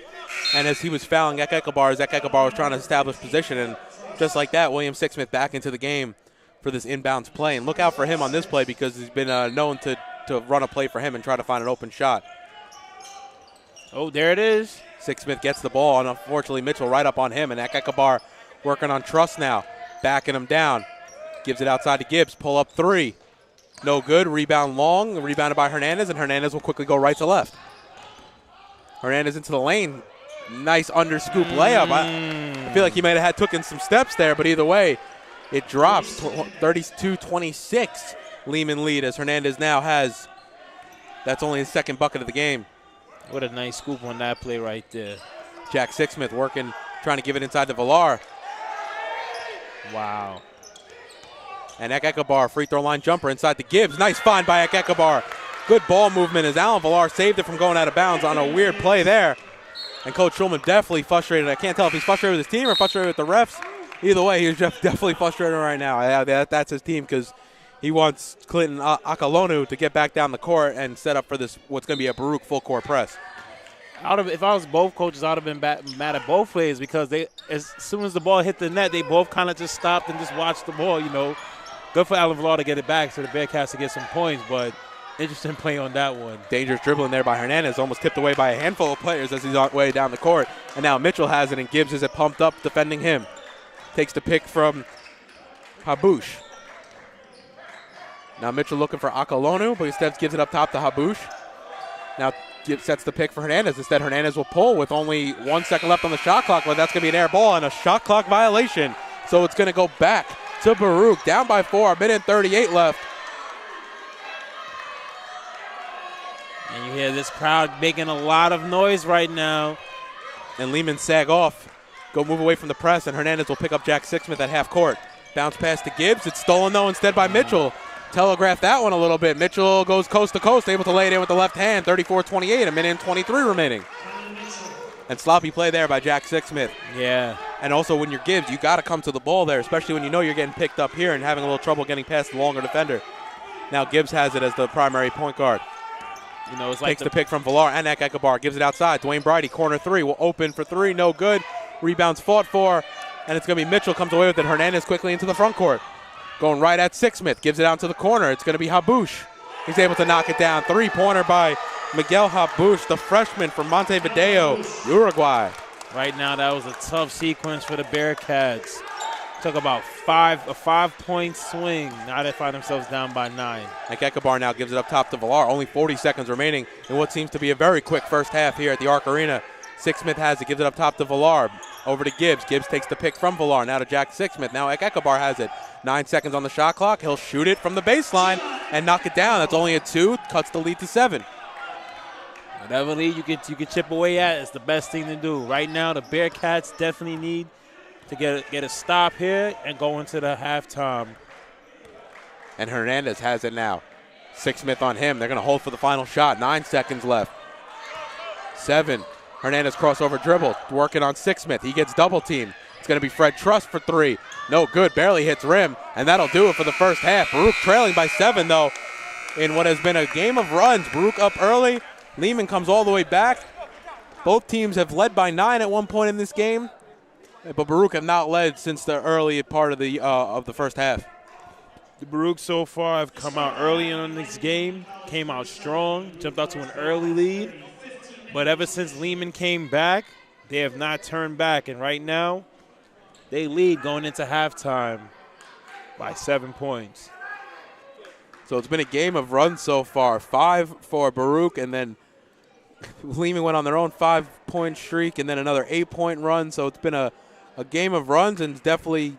And as he was fouling Ekekabar, Ekekabar was trying to establish position, and just like that, William Sixsmith back into the game for this inbounds play. And look out for him on this play because he's been known to run a play for him and try to find an open shot. Oh, there it is. Sixsmith gets the ball, and unfortunately Mitchell right up on him. And Ekekabar working on Truss now, backing him down. Gives it outside to Gibbs. Pull up 3. No good. Rebound long. Rebounded by Hernandez, and Hernandez will quickly go right to left. Hernandez into the lane. Nice under-scoop layup. I feel like he might have taken some steps there, but either way, it drops 32-26. Lehman lead as Hernandez now has, that's only his second bucket of the game. What a nice scoop on that play right there. Jack Sixsmith working, trying to give it inside to Villar. Wow. And Ekekabar, free throw line jumper inside to Gibbs. Nice find by Ekekabar. Good ball movement as Alan Villar saved it from going out of bounds on a weird play there. And Coach Schulman definitely frustrated. I can't tell if he's frustrated with his team or frustrated with the refs. Either way, he's definitely frustrated right now. That's his team because he wants Clinton Akalonu to get back down the court and set up for this what's going to be a Baruch full-court press. If I was both coaches, I would have been mad at both plays because as soon as the ball hit the net, they both kind of just stopped and just watched the ball, Good for Alan Villar to get it back so the Bearcats to get some points, but interesting play on that one. Dangerous dribbling there by Hernandez, almost tipped away by a handful of players as he's on way down the court. And now Mitchell has it, and Gibbs is pumped up defending him. Takes the pick from Habush. Now Mitchell looking for Akalonu, but instead gives it up top to Habush. Now Gibbs sets the pick for Hernandez. Instead, Hernandez will pull with only 1 second left on the shot clock, but that's going to be an air ball and a shot clock violation. So it's going to go back to Baruch, down by 4, a minute and 38 left. And you hear this crowd making a lot of noise right now. And Lehman sag off. Go move away from the press, and Hernandez will pick up Jack Sixsmith at half court. Bounce pass to Gibbs. It's stolen, though, instead by Mitchell. Telegraph that one a little bit. Mitchell goes coast to coast, able to lay it in with the left hand. 34-28, a minute and 23 remaining. And sloppy play there by Jack Sixsmith. Yeah. And also when you're Gibbs, you got to come to the ball there, especially when you know you're getting picked up here and having a little trouble getting past the longer defender. Now Gibbs has it as the primary point guard. It's like takes the pick from Villar and Ekekabar, gives it outside. Dwayne Brady, corner 3, will open for 3, no good. Rebounds fought for, and it's going to be Mitchell comes away with it. Hernandez quickly into the front court. going right at Sixsmith. Gives it out to the corner. It's going to be Habush. He's able to knock it down. Three-pointer by Miguel Habush, the freshman from Montevideo, Uruguay. Right now, that was a tough sequence for the Bearcats. Took about a 5-point swing. Now they find themselves down by 9. Ekekabar now gives it up top to Villar. Only 40 seconds remaining in what seems to be a very quick first half here at the Arc Arena. Sixsmith has it, gives it up top to Villar. Over to Gibbs. Gibbs takes the pick from Villar. Now to Jack Sixsmith. Now Ekekabar has it. 9 seconds on the shot clock. He'll shoot it from the baseline and knock it down. That's only a 2. Cuts the lead to 7. Whatever lead you could chip away at is the best thing to do. Right now, the Bearcats definitely need to get a stop here and go into the halftime. And Hernandez has it now. Sixsmith on him. They're going to hold for the final shot. 9 seconds left. 7. Hernandez crossover dribble. Working on Sixsmith. He gets double teamed. It's going to be Fred Truss for 3. No good. Barely hits rim. And that'll do it for the first half. Baruch trailing by 7, though, in what has been a game of runs. Baruch up early. Lehman comes all the way back. Both teams have led by 9 at one point in this game. But Baruch have not led since the early part of the first half. The Baruch so far have come out early in this game, came out strong, jumped out to an early lead. But ever since Lehman came back, they have not turned back. And right now, they lead going into halftime by 7 points. So it's been a game of runs so far. 5 for Baruch, and then Lehman went on their own 5-point streak, and then another 8-point run. So it's been a game of runs, and definitely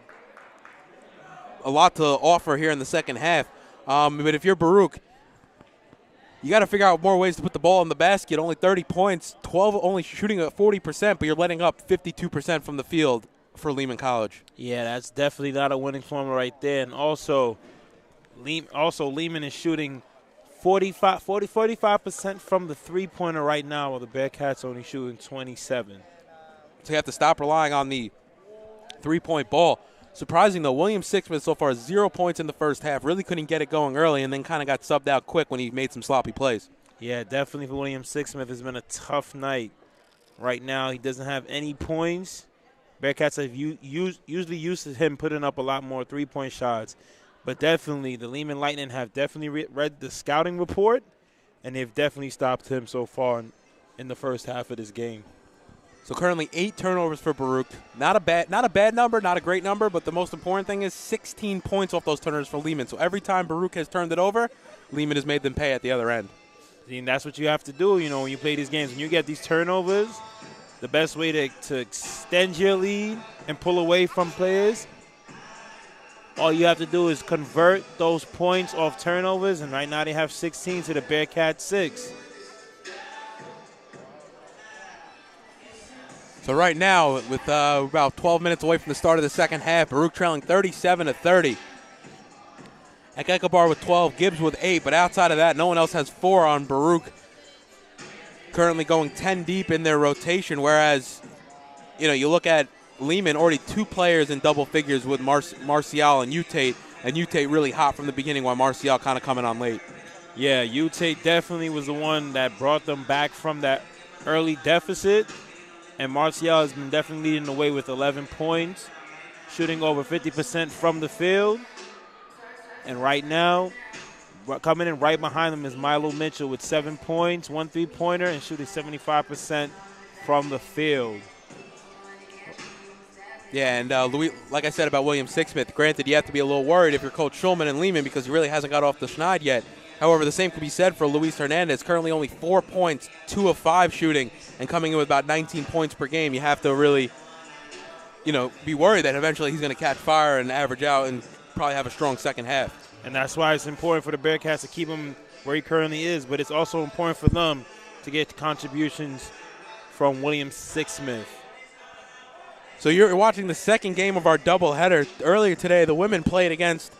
a lot to offer here in the second half. But if you're Baruch, you got to figure out more ways to put the ball in the basket. Only 30 points, 12 only shooting at 40%, but you're letting up 52% from the field for Lehman College. Yeah, that's definitely not a winning formula right there. And also Lehman is shooting 45% from the three-pointer right now, while the Bearcats only shooting 27. So you have to stop relying on the three-point ball. Surprising, though, William Sixsmith so far 0 points in the first half. Really couldn't get it going early and then kind of got subbed out quick when he made some sloppy plays. Yeah, definitely for William Sixsmith. It's been a tough night. Right now, he doesn't have any points. Bearcats have usually used to him putting up a lot more three-point shots. But definitely, the Lehman Lightning have definitely read the scouting report, and they've definitely stopped him so far in the first half of this game. So currently 8 turnovers for Baruch. Not a bad number, not a great number, but the most important thing is 16 points off those turnovers for Lehman. So every time Baruch has turned it over, Lehman has made them pay at the other end. And that's what you have to do, when you play these games. When you get these turnovers, the best way to extend your lead and pull away from players, all you have to do is convert those points off turnovers, and right now they have 16 to the Bearcats 6. So right now, with about 12 minutes away from the start of the second half, Baruch trailing 37-30. Ekekabar with 12, Gibbs with 8, but outside of that, no one else has 4 on Baruch. Currently going 10 deep in their rotation, whereas, you look at Lehman, already 2 players in double figures with Marcial and Utate really hot from the beginning while Marcial kind of coming on late. Yeah, Utate definitely was the one that brought them back from that early deficit. And Marcial has been definitely leading the way with 11 points, shooting over 50% from the field. And right now, coming in right behind them is Milo Mitchell with 7 points, 1 3-pointer, and shooting 75% from the field. Yeah, and Louis, like I said about William Sixsmith, granted you have to be a little worried if you're Coach Schulman and Lehman because he really hasn't got off the schneid yet. However, the same could be said for Luis Hernandez, currently only 4 points, 2 of 5 shooting, and coming in with about 19 points per game. You have to really, be worried that eventually he's going to catch fire and average out and probably have a strong second half. And that's why it's important for the Bearcats to keep him where he currently is, but it's also important for them to get contributions from William Sixsmith. So you're watching the second game of our doubleheader. Earlier today, the women played against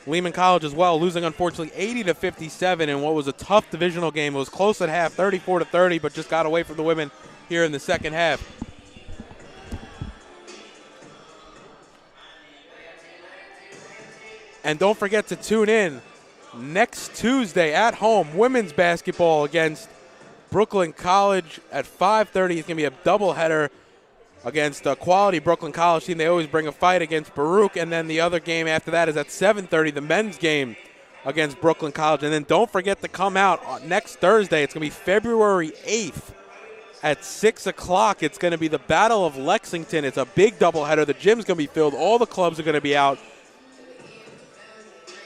Lehman College as well, losing unfortunately 80-57 in what was a tough divisional game. It was close at half, 34-30, but just got away from the women here in the second half. And don't forget to tune in next Tuesday at home, women's basketball against Brooklyn College at 5:30. It's going to be a doubleheader. against a quality Brooklyn College team. They always bring a fight against Baruch, and then the other game after that is at 7:30, the men's game against Brooklyn College. And then don't forget to come out next Thursday. It's going to be February 8th at 6 o'clock. It's going to be the Battle of Lexington. It's a big doubleheader. The gym's going to be filled. All the clubs are going to be out.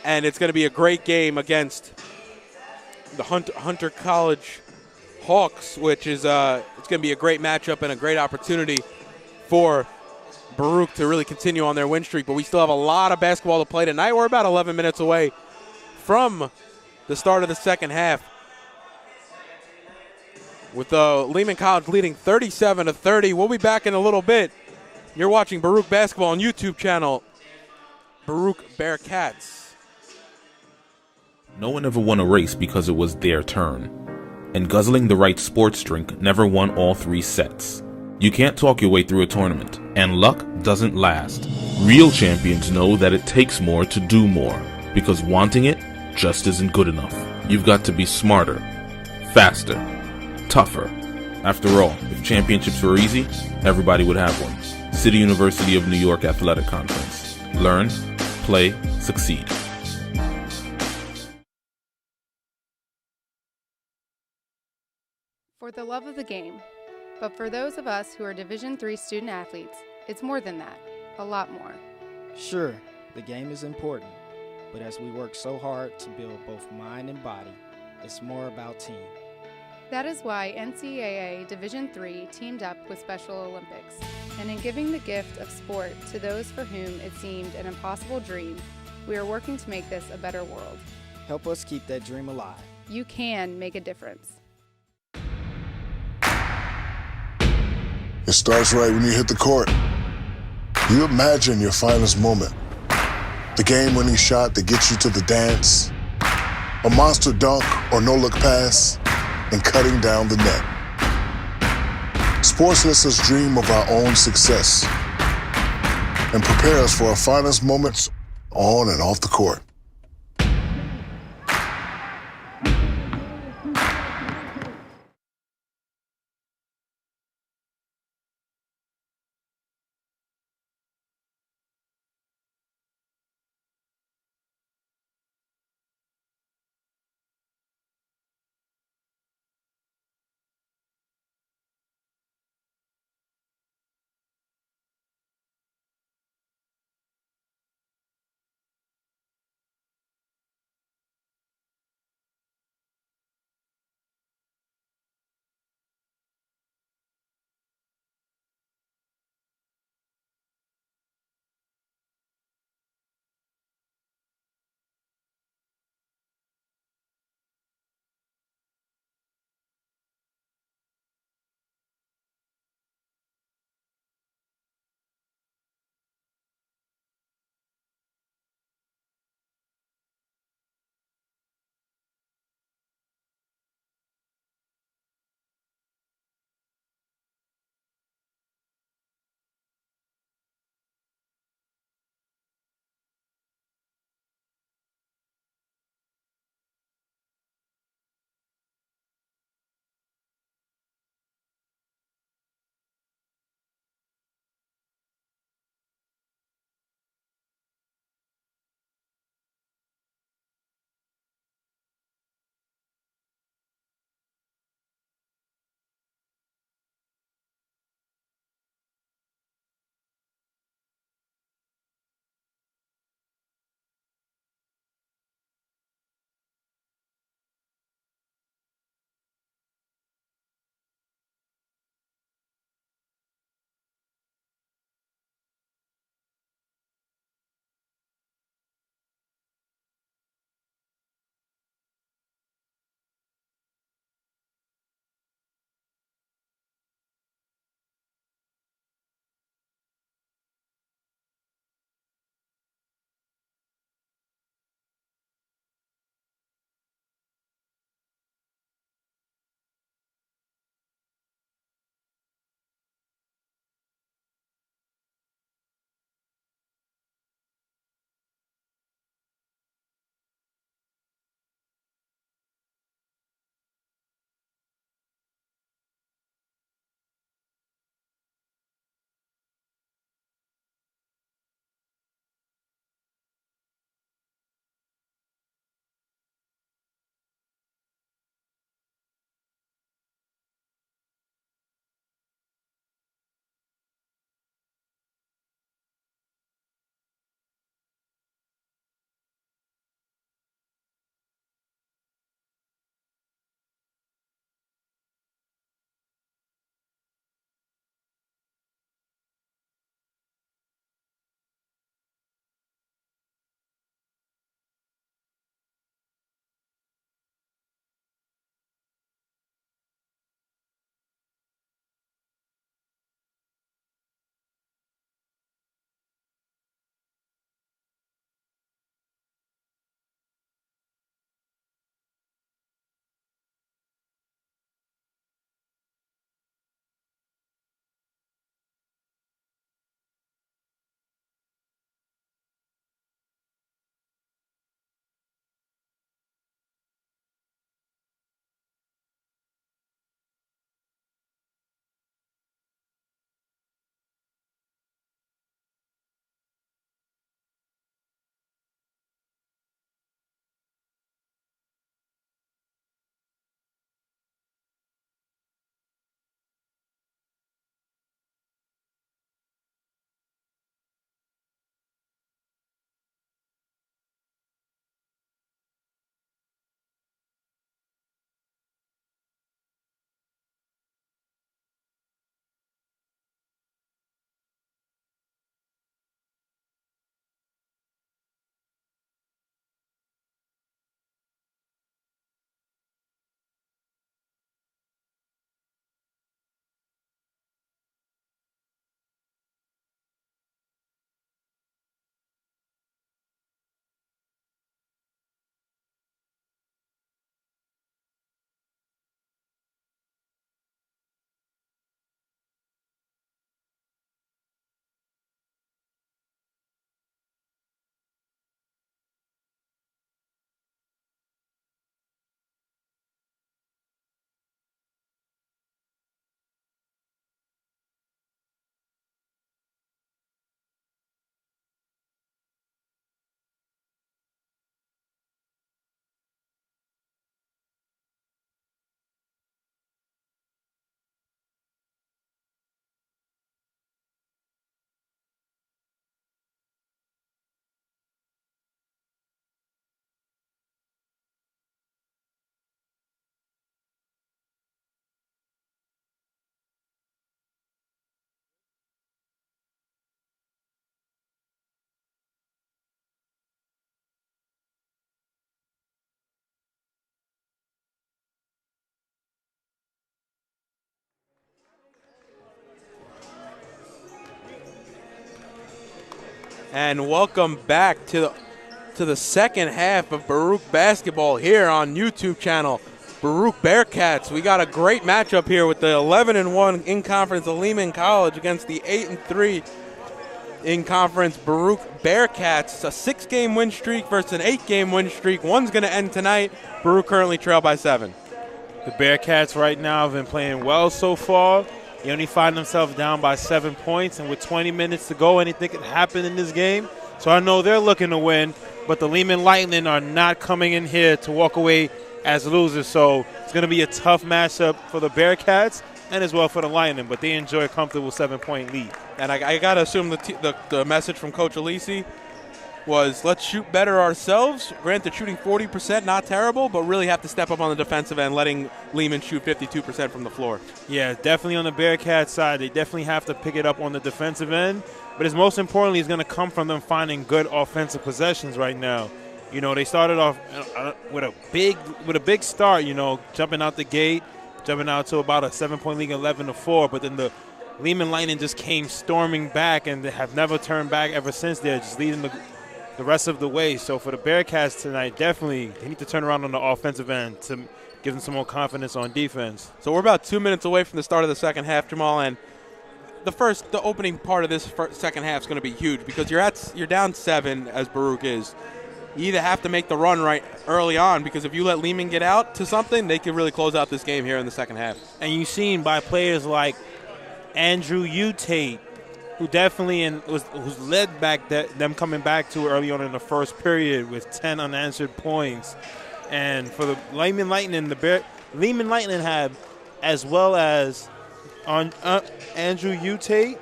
And it's going to be a great game against the Hunter College Hawks, which is it's going to be a great matchup and a great opportunity for Baruch to really continue on their win streak. But we still have a lot of basketball to play tonight. We're about 11 minutes away from the start of the second half, with Lehman College leading 37-30. We'll be back in a little bit. You're watching Baruch Basketball on YouTube channel, Baruch Bearcats. No one ever won a race because it was their turn. And guzzling the right sports drink never won all 3 sets. You can't talk your way through a tournament, and luck doesn't last. Real champions know that it takes more to do more, because wanting it just isn't good enough. You've got to be smarter, faster, tougher. After all, if championships were easy, everybody would have one. City University of New York Athletic Conference. Learn, play, succeed. For the love of the game. But for those of us who are Division III student athletes, it's more than that, a lot more. Sure, the game is important, but as we work so hard to build both mind and body, it's more about team. That is why NCAA Division III teamed up with Special Olympics, and in giving the gift of sport to those for whom it seemed an impossible dream, we are working to make this a better world. Help us keep that dream alive. You can make a difference. It starts right when you hit the court. You imagine your finest moment. The game-winning shot that gets you to the dance, a monster dunk or no-look pass, and cutting down the net. Sports lets us dream of our own success and prepare us for our finest moments on and off the court. And welcome back to the second half of Baruch basketball here on YouTube channel, Baruch Bearcats. We got a great matchup here with the 11-1 in conference of Lehman College against the 8-3 in conference Baruch Bearcats. A 6-game win streak versus an 8-game win streak. One's going to end tonight. Baruch currently trail by 7. The Bearcats right now have been playing well so far. They only find themselves down by 7 points, and with 20 minutes to go, anything can happen in this game. So I know they're looking to win, but the Lehman Lightning are not coming in here to walk away as losers. So it's going to be a tough matchup for the Bearcats and as well for the Lightning, but they enjoy a comfortable 7-point lead. And I got to assume the message from Coach Alisi was let's shoot better ourselves. Granted, shooting 40%, not terrible, but really have to step up on the defensive end, letting Lehman shoot 52% from the floor. Yeah, definitely on the Bearcats side, they definitely have to pick it up on the defensive end. But it's most importantly, it's going to come from them finding good offensive possessions right now. You know, they started off with a big start, you know, jumping out the gate, jumping out to about a 7-point lead, 11-4. But then the Lehman Lightning just came storming back, and they have never turned back ever since. They're just leading the rest of the way. So for the Bearcats tonight, definitely they need to turn around on the offensive end to give them some more confidence on defense. So we're about 2 minutes away from the start of the second half, Jamal, and the opening part of this second half is going to be huge because you're down 7 as Baruch is. You either have to make the run right early on because if you let Lehman get out to something, they could really close out this game here in the second half. And you've seen by players like Andrew Tate, who definitely who's led back them coming back to early on in the first period with 10 unanswered points. And for the Lehman Lightning, Lehman Lightning have, as well as on Andrew Tate,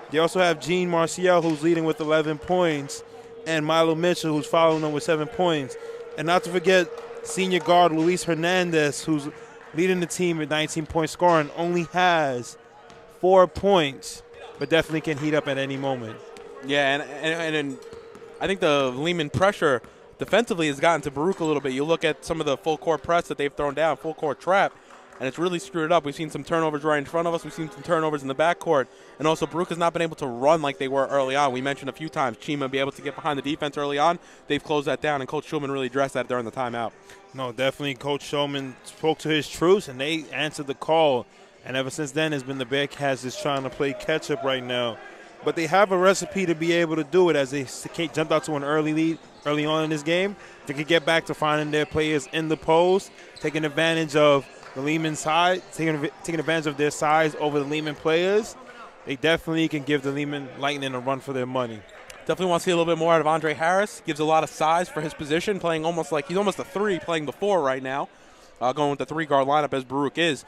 they also have Gene Marcial, who's leading with 11 points, and Milo Mitchell, who's following them with 7 points. And not to forget senior guard Luis Hernandez, who's leading the team with 19 points scoring, only has 4 points, but definitely can heat up at any moment. Yeah, and I think the Lehman pressure defensively has gotten to Baruch a little bit. You look at some of the full court press that they've thrown down, full court trap, and it's really screwed it up. We've seen some turnovers right in front of us. We've seen some turnovers in the backcourt. And also Baruch has not been able to run like they were early on. We mentioned a few times Chima be able to get behind the defense early on. They've closed that down, and Coach Schulman really addressed that during the timeout. No, definitely Coach Schulman spoke to his troops, and they answered the call. And ever since then, it's been the Bearcats just trying to play catch-up right now. But they have a recipe to be able to do it as they jumped out to an early lead early on in this game. They could get back to finding their players in the post, taking advantage of the Lehman side, taking advantage of their size over the Lehman players. They definitely can give the Lehman Lightning a run for their money. Definitely want to see a little bit more out of Andre Harris. Gives a lot of size for his position, playing almost like he's almost a 3, playing the 4 right now, going with the 3-guard lineup as Baruch is.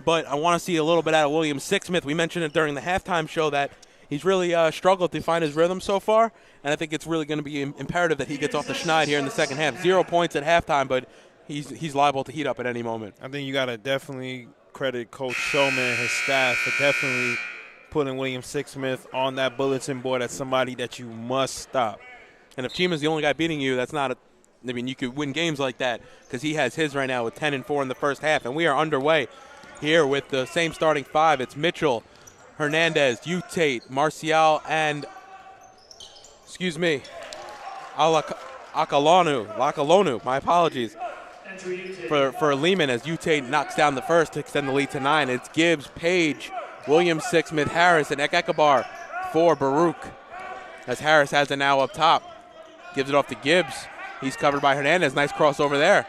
But I want to see a little bit out of William Sixsmith. We mentioned it during the halftime show that he's really struggled to find his rhythm so far, and I think it's really going to be imperative that he gets off the schneid here in the second half. 0 points at halftime, but he's liable to heat up at any moment. I think you got to definitely credit Coach Showman and his staff for definitely putting William Sixsmith on that bulletin board as somebody that you must stop. And if Chima's the only guy beating you, that's not you could win games like that because he has his right now with 10-4 in the first half, and we are underway here with the same starting 5. It's Mitchell, Hernandez, Tate, Marcial, and Lacalonu. My apologies. For Lehman as Tate knocks down the first to extend the lead to 9. It's Gibbs, Page, Williams, Sixsmith, Harris, and Ekabar for Baruch. As Harris has it now up top. Gives it off to Gibbs. He's covered by Hernandez. Nice crossover there.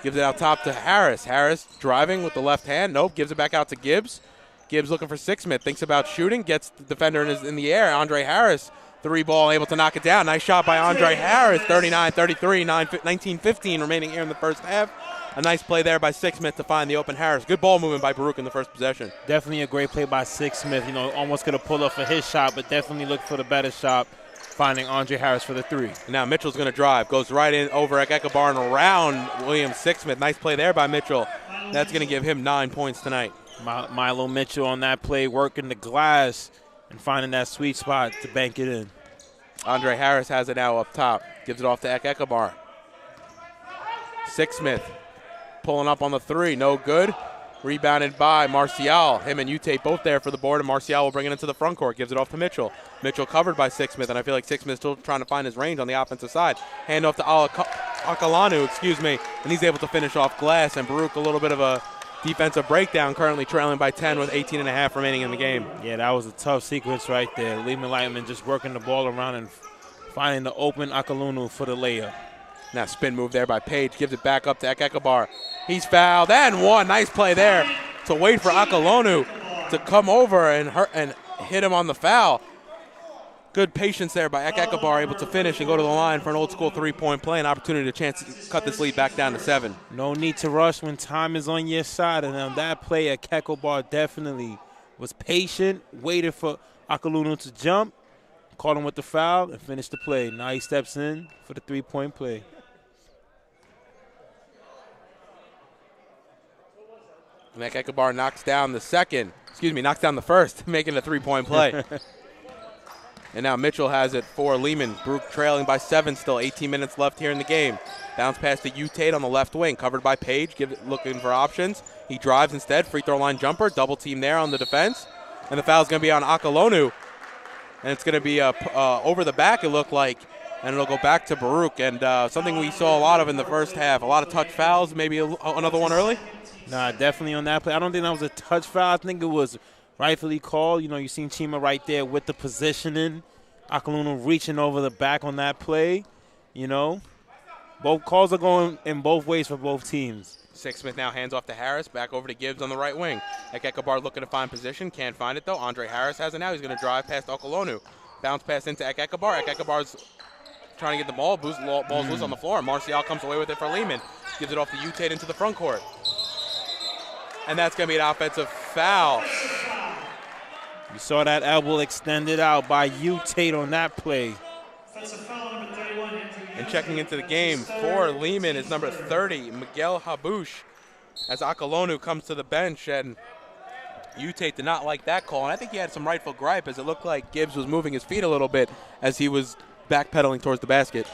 Gives it out top to Harris. Harris driving with the left hand. Nope. Gives it back out to Gibbs. Gibbs looking for Sixsmith. Thinks about shooting. Gets the defender in the air. Andre Harris. 3-ball, able to knock it down. Nice shot by Andre Harris. 39-33, 19-15 remaining here in the first half. A nice play there by Sixsmith to find the open Harris. Good ball movement by Baruch in the first possession. Definitely a great play by Sixsmith. You know, almost could have pulled up for his shot, but definitely looked for the better shot, finding Andre Harris for the 3. Now Mitchell's going to drive. Goes right in over Ekabar and around William Sixsmith. Nice play there by Mitchell. That's going to give him 9 points tonight. Milo Mitchell on that play, working the glass and finding that sweet spot to bank it in. Andre Harris has it now up top. Gives it off to Ekabar. Sixsmith pulling up on the 3. No good. Rebounded by Martial. Him and Ute both there for the board, and Martial will bring it into the front court. Gives it off to Mitchell. Mitchell covered by Sixsmith, and I feel like Sixsmith still trying to find his range on the offensive side. Hand off to Akalanu, and he's able to finish off glass. And Baruch a little bit of a defensive breakdown, currently trailing by 10 with 18.5 remaining in the game. Yeah, that was a tough sequence right there. Lehman Lightman just working the ball around and finding the open Akalunu for the layup. Now spin move there by Page. Gives it back up to Ekekabar. He's fouled and one. Nice play there to wait for Akalonu to come over and hit him on the foul. Good patience there by Ekekabar, able to finish and go to the line for an old school three-point play, an opportunity to cut this lead back down to 7. No need to rush when time is on your side. And on that play, Ekekabar definitely was patient, waited for Akalunu to jump, caught him with the foul, and finished the play. Now he steps in for the three-point play. Ekekabar knocks down the first, making a three-point play. And now Mitchell has it for Lehman. Baruch trailing by 7 still, 18 minutes left here in the game. Bounce pass to Ute on the left wing, covered by Page, looking for options. He drives instead, free throw line jumper, double team there on the defense. And the foul's going to be on Akalonu. And it's going to be over the back, it looked like. And it'll go back to Baruch. And something we saw a lot of in the first half, a lot of touch fouls, maybe another one early? Nah, definitely on that play. I don't think that was a touch foul. I think it was rightfully called. You know, you seen Chima right there with the positioning. Akalunu reaching over the back on that play. You know, both calls are going in both ways for both teams. Sixsmith now hands off to Harris, back over to Gibbs on the right wing. Ekekabar looking to find position, can't find it though. Andre Harris has it now. He's going to drive past Akalonu. Bounce pass into Ekekabar. Ekekabar's trying to get the ball. Ball's loose on the floor. Martial comes away with it for Lehman. Gives it off to Ute into the front court. And that's going to be an offensive foul. You saw that elbow extended out by Ute on that play. And checking into the game for Lehman is number 30, Miguel Habush, as Akalonu comes to the bench. And Ute did not like that call. And I think he had some rightful gripe, as it looked like Gibbs was moving his feet a little bit as he was backpedaling towards the basket.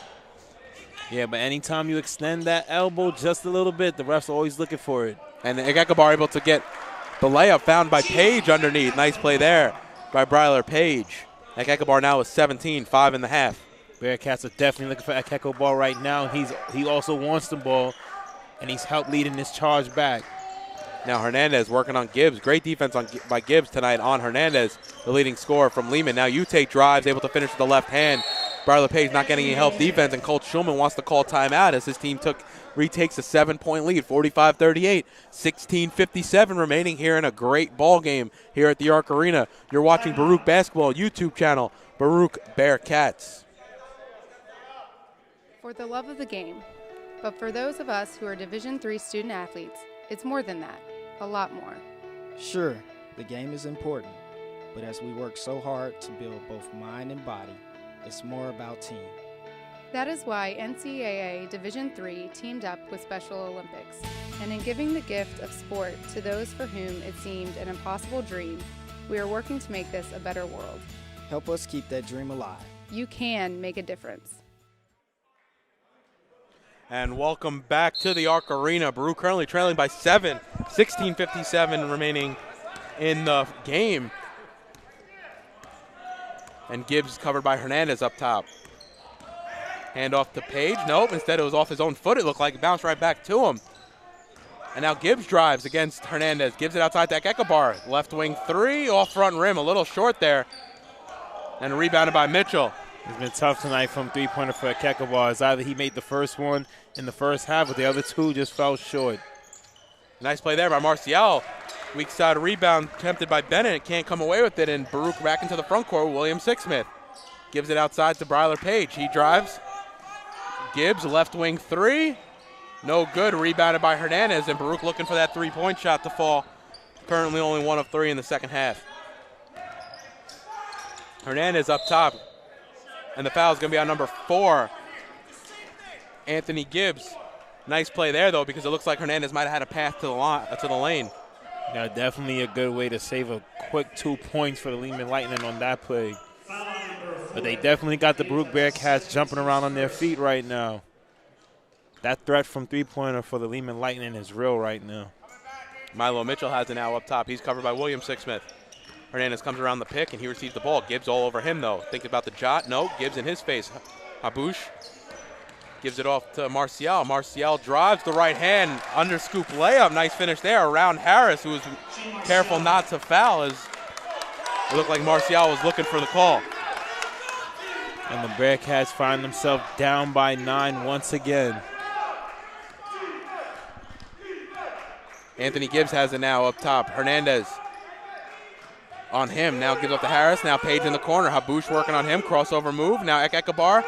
Yeah, but anytime you extend that elbow just a little bit, the ref's always looking for it. And Ekekabar able to get the layup, found by Page underneath. Nice play there by Bryler Page. Ekekabar now is 17, 5.5. Bearcats are definitely looking for Ekekabar right now. He also wants the ball, and he's helped leading this charge back. Now Hernandez working on Gibbs. Great defense by Gibbs tonight on Hernandez, the leading scorer from Lehman. Now Ute drives, able to finish with the left hand. Bryler Page not getting any help defense, and Colt Schulman wants to call timeout as his team retakes a 7-point lead, 45-38, 16:57 remaining here in a great ball game here at the Arc Arena. You're watching Baruch Basketball YouTube channel, Baruch Bearcats. For the love of the game, but for those of us who are Division III student athletes, it's more than that, a lot more. Sure, the game is important, but as we work so hard to build both mind and body, it's more about team. That is why NCAA Division III teamed up with Special Olympics, and in giving the gift of sport to those for whom it seemed an impossible dream, we are working to make this a better world. Help us keep that dream alive. You can make a difference. And welcome back to the Arc Arena. Baruch currently trailing by 7, 16:57 remaining in the game. And Gibbs covered by Hernandez up top. Hand off to Page. Nope, instead it was off his own foot. It looked like it bounced right back to him. And now Gibbs drives against Hernandez. Gives it outside to Ekekabar. Left wing three, off front rim, a little short there. And rebounded by Mitchell. It's been tough tonight from three-pointer for Ekekabar. It's either he made the first one in the first half, but the other two just fell short. Nice play there by Martial. Weak side rebound attempted by Bennett. Can't come away with it, and Baruch back into the front court with William Sixsmith. Gives it outside to Bryler Page. He drives. Gibbs, left wing three. No good. Rebounded by Hernandez, and Baruch looking for that three-point shot to fall. Currently only 1 of 3 in the second half. Hernandez up top. And the foul is going to be on number 4, Anthony Gibbs. Nice play there, though, because it looks like Hernandez might have had a path to the lane. Yeah, definitely a good way to save a quick 2 points for the Lehman Lightning on that play. But they definitely got the Baruch Bearcats jumping around on their feet right now. That threat from three-pointer for the Lehman Lightning is real right now. Milo Mitchell has it now up top. He's covered by William Sixsmith. Hernandez comes around the pick, and he receives the ball. Gibbs all over him, though. Think about the jot. No, Gibbs in his face. Habouche gives it off to Martial. Martial drives the right hand, under scoop layup. Nice finish there around Harris, who was careful not to foul, as it looked like Martial was looking for the call. And the Bearcats find themselves down by 9 once again. Anthony Gibbs has it now up top. Hernandez on him. Now gives up to Harris. Now Page in the corner. Habouche working on him. Crossover move. Now Ekabar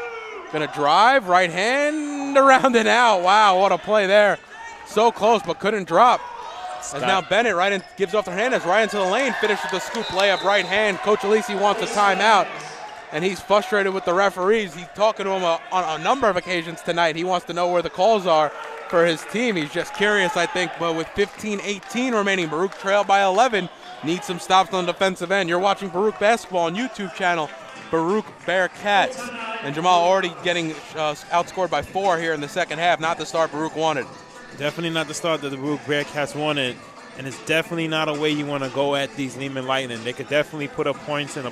going to drive. Right hand around and out. Wow, what a play there. So close, but couldn't drop. As now Bennett gives off to Hernandez right into the lane. Finished with the scoop layup right hand. Coach Alisi wants a timeout, and he's frustrated with the referees. He's talking to him on a number of occasions tonight. He wants to know where the calls are for his team. He's just curious, I think, but with 15-18 remaining, Baruch trailed by 11. Needs some stops on the defensive end. You're watching Baruch Basketball on YouTube channel, Baruch Bearcats. And Jamal already getting outscored by 4 here in the second half. Not the start Baruch wanted. Definitely not the start that the Baruch Bearcats wanted. And it's definitely not a way you want to go at these Lehman Lightning. They could definitely put up points in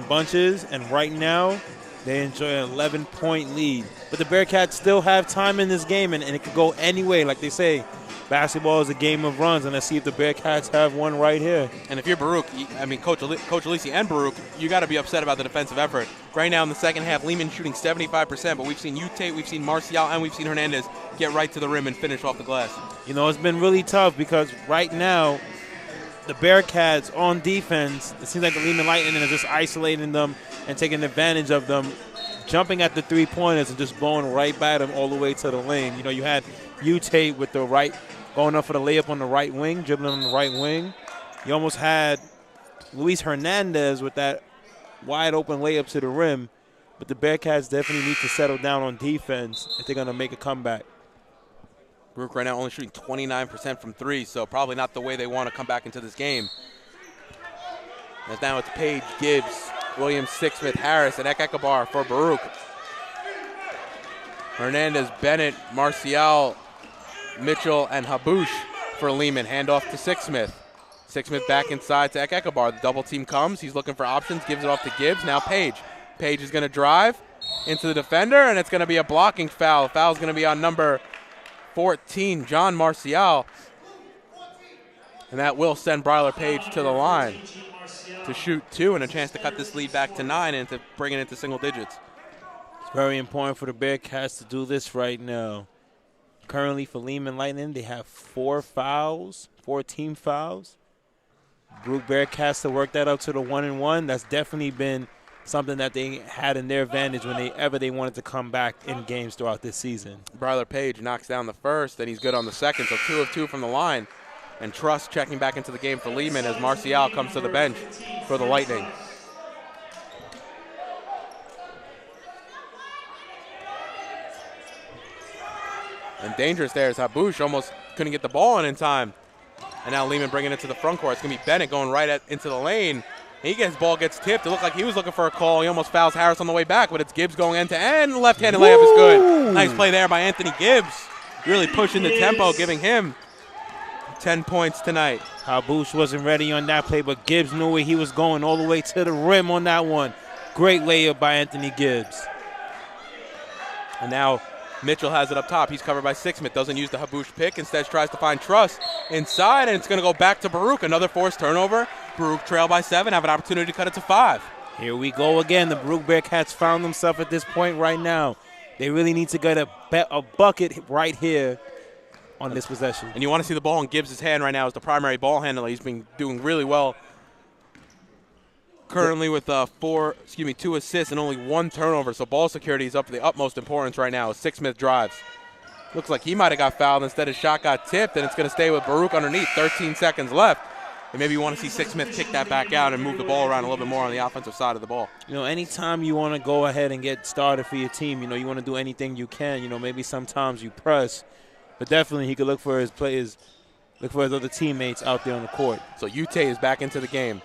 bunches. And right now, they enjoy an 11-point lead. But the Bearcats still have time in this game, and it could go any way. Like they say, basketball is a game of runs, and let's see if the Bearcats have one right here. And if you're Baruch, Coach Alisi and Baruch, you got to be upset about the defensive effort. Right now in the second half, Lehman shooting 75%, but we've seen Ute, we've seen Martial, and we've seen Hernandez get right to the rim and finish off the glass. You know, it's been really tough because right now, the Bearcats on defense, it seems like the Lehman Lightning is just isolating them and taking advantage of them, jumping at the three-pointers and just blowing right by them all the way to the lane. You know, you had Ute with the right, going up for the layup on the right wing, dribbling on the right wing. You almost had Luis Hernandez with that wide-open layup to the rim. But the Bearcats definitely need to settle down on defense if they're going to make a comeback. Baruch right now only shooting 29% from 3, so probably not the way they want to come back into this game. As now it's Page, Gibbs, Williams, Sixsmith, Harris, and Ekabar for Baruch. Hernandez, Bennett, Martial, Mitchell, and Habouche for Lehman. Handoff to Sixsmith. Sixsmith back inside to Ekabar. The double team comes. He's looking for options, gives it off to Gibbs. Now Page. Page is going to drive into the defender, and it's going to be a blocking foul. The foul is going to be on number 14, John Martial. And that will send Bryler Page to the line to shoot 2 and a chance to cut this lead back to 9 and to bring it into single digits. It's very important for the Bearcats to do this right now. Currently for Lehman Lightning, they have 4 team fouls. Baruch Bearcats to work that up to the 1-1. That's definitely been something that they had in their advantage whenever they wanted to come back in games throughout this season. Bryler Page knocks down the first, and he's good on the second, so 2 of 2 from the line. And Truss checking back into the game for Lehman as Martial comes to the bench for the Lightning. And dangerous there as Habouche almost couldn't get the ball in time. And now Lehman bringing it to the front court. It's going to be Bennett going right into the lane. His ball gets tipped. It looked like he was looking for a call. He almost fouls Harris on the way back, but it's Gibbs going end-to-end. Left-handed layup is good. Nice play there by Anthony Gibbs. Really pushing the tempo, giving him 10 points tonight. Habouche wasn't ready on that play, but Gibbs knew where he was going all the way to the rim on that one. Great layup by Anthony Gibbs. And now Mitchell has it up top. He's covered by Sixsmith. Doesn't use the Habouche pick. Instead tries to find Truss inside, and it's going to go back to Baruch. Another forced turnover. Baruch trail by 7. Have an opportunity to cut it to 5. Here we go again. The Baruch Bearcats found themselves at this point right now. They really need to get a bucket right here on this possession. And you want to see the ball in Gibbs' hand right now as the primary ball handler. He's been doing really well. Currently with 2 assists and only 1 turnover, so ball security is up to the utmost importance right now as Sixsmith drives. Looks like he might have got fouled. Instead, his shot got tipped, and it's going to stay with Baruch underneath. 13 seconds left. And maybe you want to see Sixsmith kick that back out and move the ball around a little bit more on the offensive side of the ball. You know, anytime you want to go ahead and get started for your team, you know, you want to do anything you can. You know, maybe sometimes you press, but definitely he could look for his players, look for his other teammates out there on the court. So Ute is back into the game.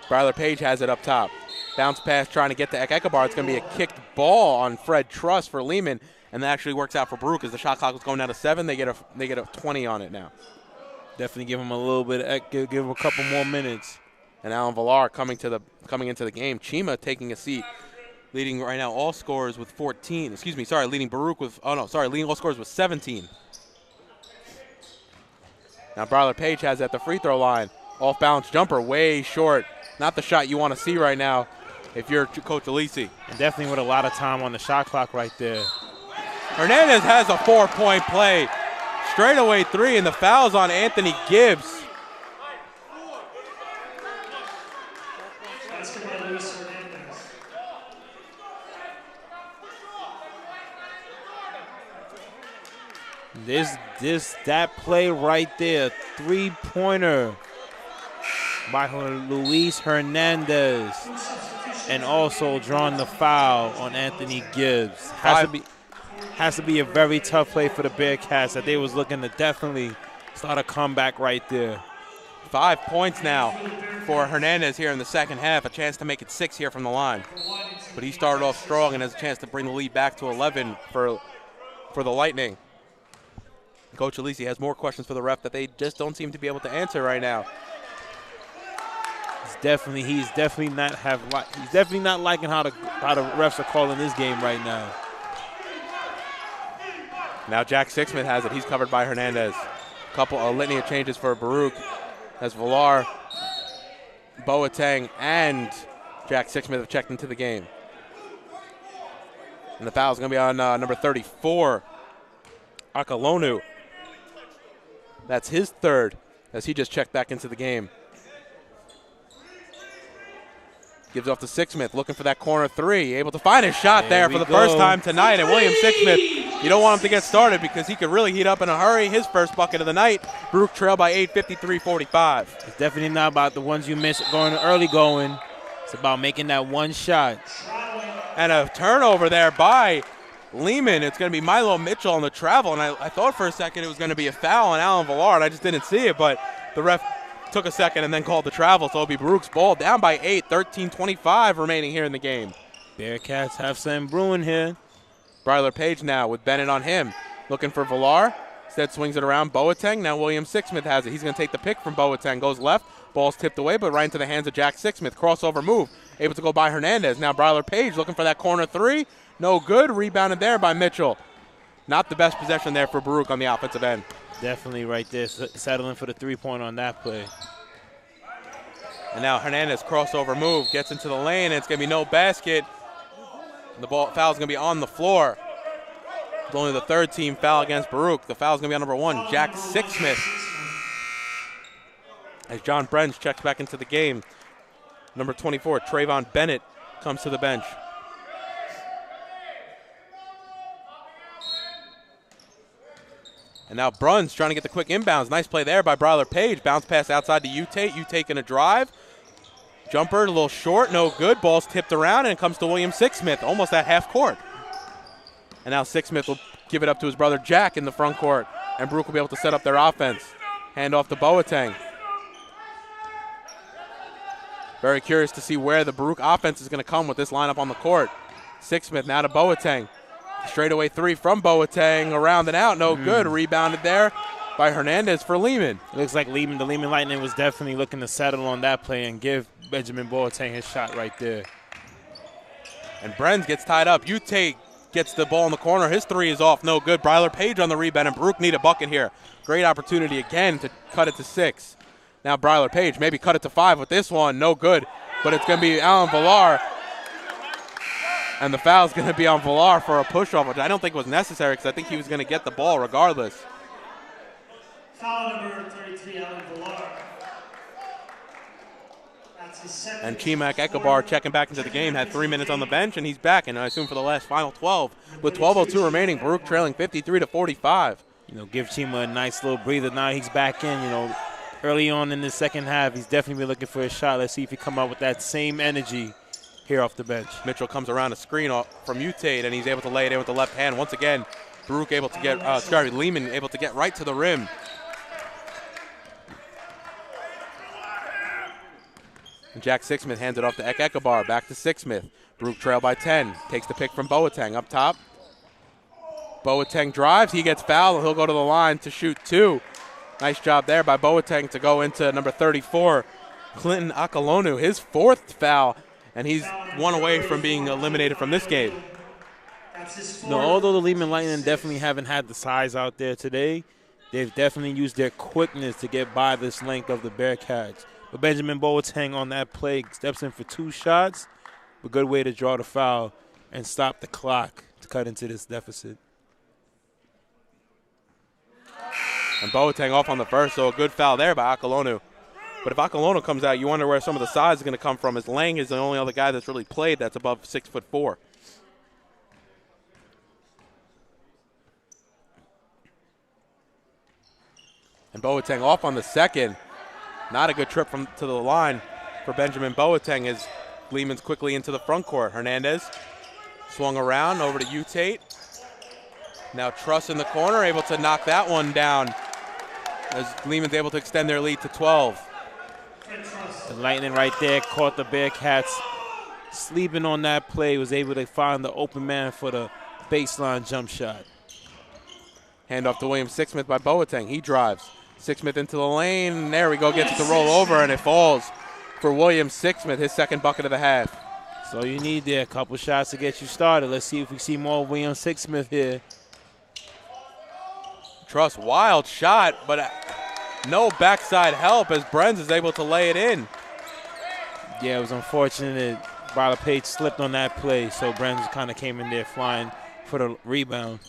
Bryler Page has it up top. Bounce pass trying to get to Ekabar. It's going to be a kicked ball on Fred Truss for Lehman, and that actually works out for Baruch as the shot clock was going down to 7. They get a 20 on it now. Definitely give him a little bit, give him a couple more minutes. And Alan Villar coming into the game. Chima taking a seat, leading right now all scorers with 14. Excuse me, sorry, leading Baruch with, leading all scorers with 17. Now Bryler Page has at the free throw line. Off-balance jumper, way short. Not the shot you want to see right now if you're Coach Alisi. And definitely with a lot of time on the shot clock right there. Hernandez has a 4-point play. Straightaway three, and the foul's on Anthony Gibbs. That play right there, three-pointer by Luis Hernandez, and also drawing the foul on Anthony Gibbs. Has to be a very tough play for the Bearcats that they was looking to definitely start a comeback right there. 5 points now for Hernandez here in the second half, a chance to make it 6 here from the line. But he started off strong and has a chance to bring the lead back to 11 for the Lightning. Coach Alisi has more questions for the ref that they just don't seem to be able to answer right now. He's definitely not liking how the refs are calling this game right now. Now Jack Sixsmith has it. He's covered by Hernandez. A litany of changes for Baruch as Villar, Boateng, and Jack Sixsmith have checked into the game. And the foul is going to be on number 34, Akalonu. That's his third as he just checked back into the game. Gives off to Sixsmith, looking for that corner three. Able to find his shot there for the first time tonight. And William Sixsmith, you don't want him to get started because he could really heat up in a hurry. His first bucket of the night. Baruch trail by 8, 53-45. It's definitely not about the ones you miss early going. It's about making that one shot. And a turnover there by Lehman. It's going to be Milo Mitchell on the travel. And I thought for a second it was going to be a foul on Alan Villar, and I just didn't see it. But the ref took a second and then called the travel, so it'll be Baruch's ball. Down by 8, 13-25 remaining here in the game. Bearcats have something brewing here. Bryler Page now with Bennett on him. Looking for Villar. Instead swings it around Boateng. Now William Sixsmith has it. He's going to take the pick from Boateng. Goes left. Ball's tipped away, but right into the hands of Jack Sixsmith. Crossover move. Able to go by Hernandez. Now Bryler Page looking for that corner three. No good. Rebounded there by Mitchell. Not the best possession there for Baruch on the offensive end. Definitely right there, settling for the three-point on that play. And now Hernandez crossover move, gets into the lane, and it's going to be no basket. The foul's going to be on the floor. It's only the third team foul against Baruch. The foul's going to be on number 1, Jack Sixsmith. As John Brenz checks back into the game. Number 24, Trayvon Bennett, comes to the bench. And now Bruns trying to get the quick inbounds. Nice play there by Bryler Page. Bounce pass outside to Utate. Utate in a drive. Jumper a little short, no good. Ball's tipped around, and it comes to William Sixsmith, almost at half court. And now Sixsmith will give it up to his brother Jack in the front court. And Baruch will be able to set up their offense. Hand off to Boateng. Very curious to see where the Baruch offense is going to come with this lineup on the court. Sixsmith now to Boateng. Straightaway three from Boateng, around and out, no good. Rebounded there by Hernandez for Lehman. It looks like the Lehman Lightning was definitely looking to settle on that play and give Benjamin Boateng his shot right there. And Brenz gets tied up. Utate gets the ball in the corner. His three is off, no good. Bryler Page on the rebound, and Baruch need a bucket here. Great opportunity again to cut it to 6. Now Bryler Page maybe cut it to 5 with this one, no good. But it's going to be Alan Villar. And the foul's going to be on Villar for a push-off, which I don't think was necessary because I think he was going to get the ball regardless. Foul number 33, Alan Villar. That's his second. And Chimak Ekobar checking back into the game, had 3 minutes on the bench, and he's back, and I assume for the final 12. With 12:02 remaining, Baruch trailing 53-45. Give Chima a nice little breather. Now he's back in, early on in the second half. He's definitely been looking for a shot. Let's see if he come out with that same energy here off the bench. Mitchell comes around a screen from Utate, and he's able to lay it in with the left hand. Once again, Baruch able to get, Lehman able to get right to the rim. And Jack Sixsmith hands it off to Ekobar. Back to Sixsmith. Baruch trail by 10. Takes the pick from Boateng up top. Boateng drives. He gets fouled. He'll go to the line to shoot 2. Nice job there by Boateng to go into number 34, Clinton Akalonu, his 4th foul, and he's 1 away from being eliminated from this game. No, although the Lehman Lightning definitely haven't had the size out there today, they've definitely used their quickness to get by this length of the Bearcats. But Benjamin Boateng on that play steps in for 2 shots, a good way to draw the foul and stop the clock to cut into this deficit. And Boateng off on the first, so a good foul there by Akalonu. But if Akalonu comes out, you wonder where some of the size is going to come from, as Lang is the only other guy that's really played that's above 6'4". And Boateng off on the second. Not a good trip to the line for Benjamin Boateng as Lehman's quickly into the front court. Hernandez swung around over to Tate. Now Truss in the corner, able to knock that one down as Lehman's able to extend their lead to 12. The Lightning right there caught the Bearcats sleeping on that play, was able to find the open man for the baseline jump shot. Hand off to William Sixsmith by Boateng. He drives. Sixsmith into the lane. There we go. Gets it to roll over, and it falls for William Sixsmith, his 2nd bucket of the half. So you need there a couple shots to get you started. Let's see if we see more William Sixsmith here. Truss, wild shot, but no backside help as Brenz is able to lay it in. Yeah, it was unfortunate. Bryler Page slipped on that play, so Brenz kind of came in there flying for the rebound.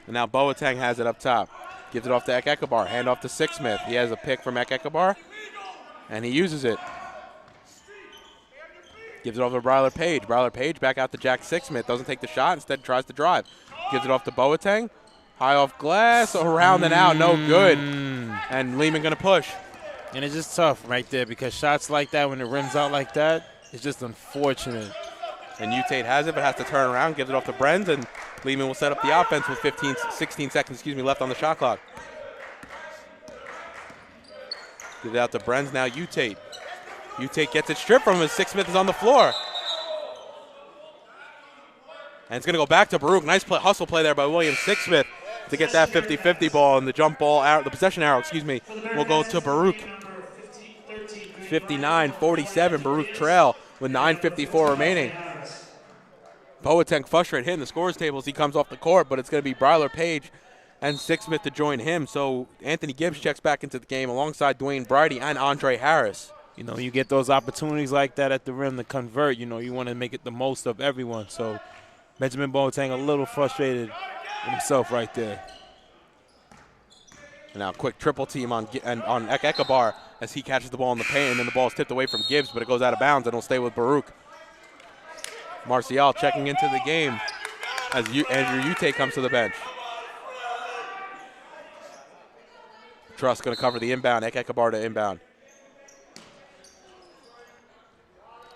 And now Boateng has it up top. Gives it off to Ekabar. Hand off to Sixsmith. He has a pick from Ekabar, and he uses it. Gives it off to Bryler Page. Bryler Page back out to Jack Sixsmith. Doesn't take the shot. Instead tries to drive. Gives it off to Boateng. High off glass. Around and out. No good. And Lehman going to push. And it's just tough right there because shots like that, when it rims out like that, it's just unfortunate. And Tate has it, but has to turn around, gives it off to Brenz, and Lehman will set up the offense with 16 seconds left on the shot clock. Give it out to Brenz, now Tate. Tate gets it stripped from him as Sixsmith is on the floor. And it's going to go back to Baruch. Nice play, hustle play there by William Sixsmith to get that 50-50 ball, and the jump ball, the possession arrow, will go to Baruch. 59-47, Baruch trail with 9:54 remaining. Boateng frustrated, hitting the scores table as he comes off the court, but it's going to be Bryler Page and Sixsmith to join him. So Anthony Gibbs checks back into the game alongside Dwayne Bridey and Andre Harris. You know, you get those opportunities like that at the rim to convert. You know, you want to make it the most of everyone. So Benjamin Boateng a little frustrated with himself right there. And now a quick triple team on Ekabar as he catches the ball in the paint, and then the ball is tipped away from Gibbs, but it goes out of bounds and it'll stay with Baruch. Martial checking into the game as Andrew Tate comes to the bench. Truss going to cover the inbound. Ekabar to inbound.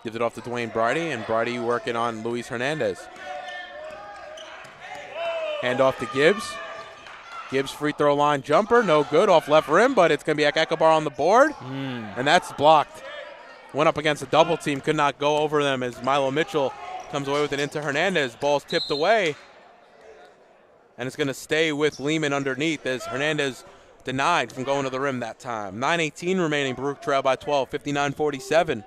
Gives it off to Dwayne Bridey, and Bridey working on Luis Hernandez. Hand off to Gibbs. Gibbs free throw line jumper, no good, off left rim, but it's going to be Ekabar on the board, and that's blocked. Went up against a double team, could not go over them as Milo Mitchell comes away with it into Hernandez. Ball's tipped away, and it's going to stay with Lehman underneath as Hernandez denied from going to the rim that time. 9:18 remaining, Baruch trail by 12, 59-47.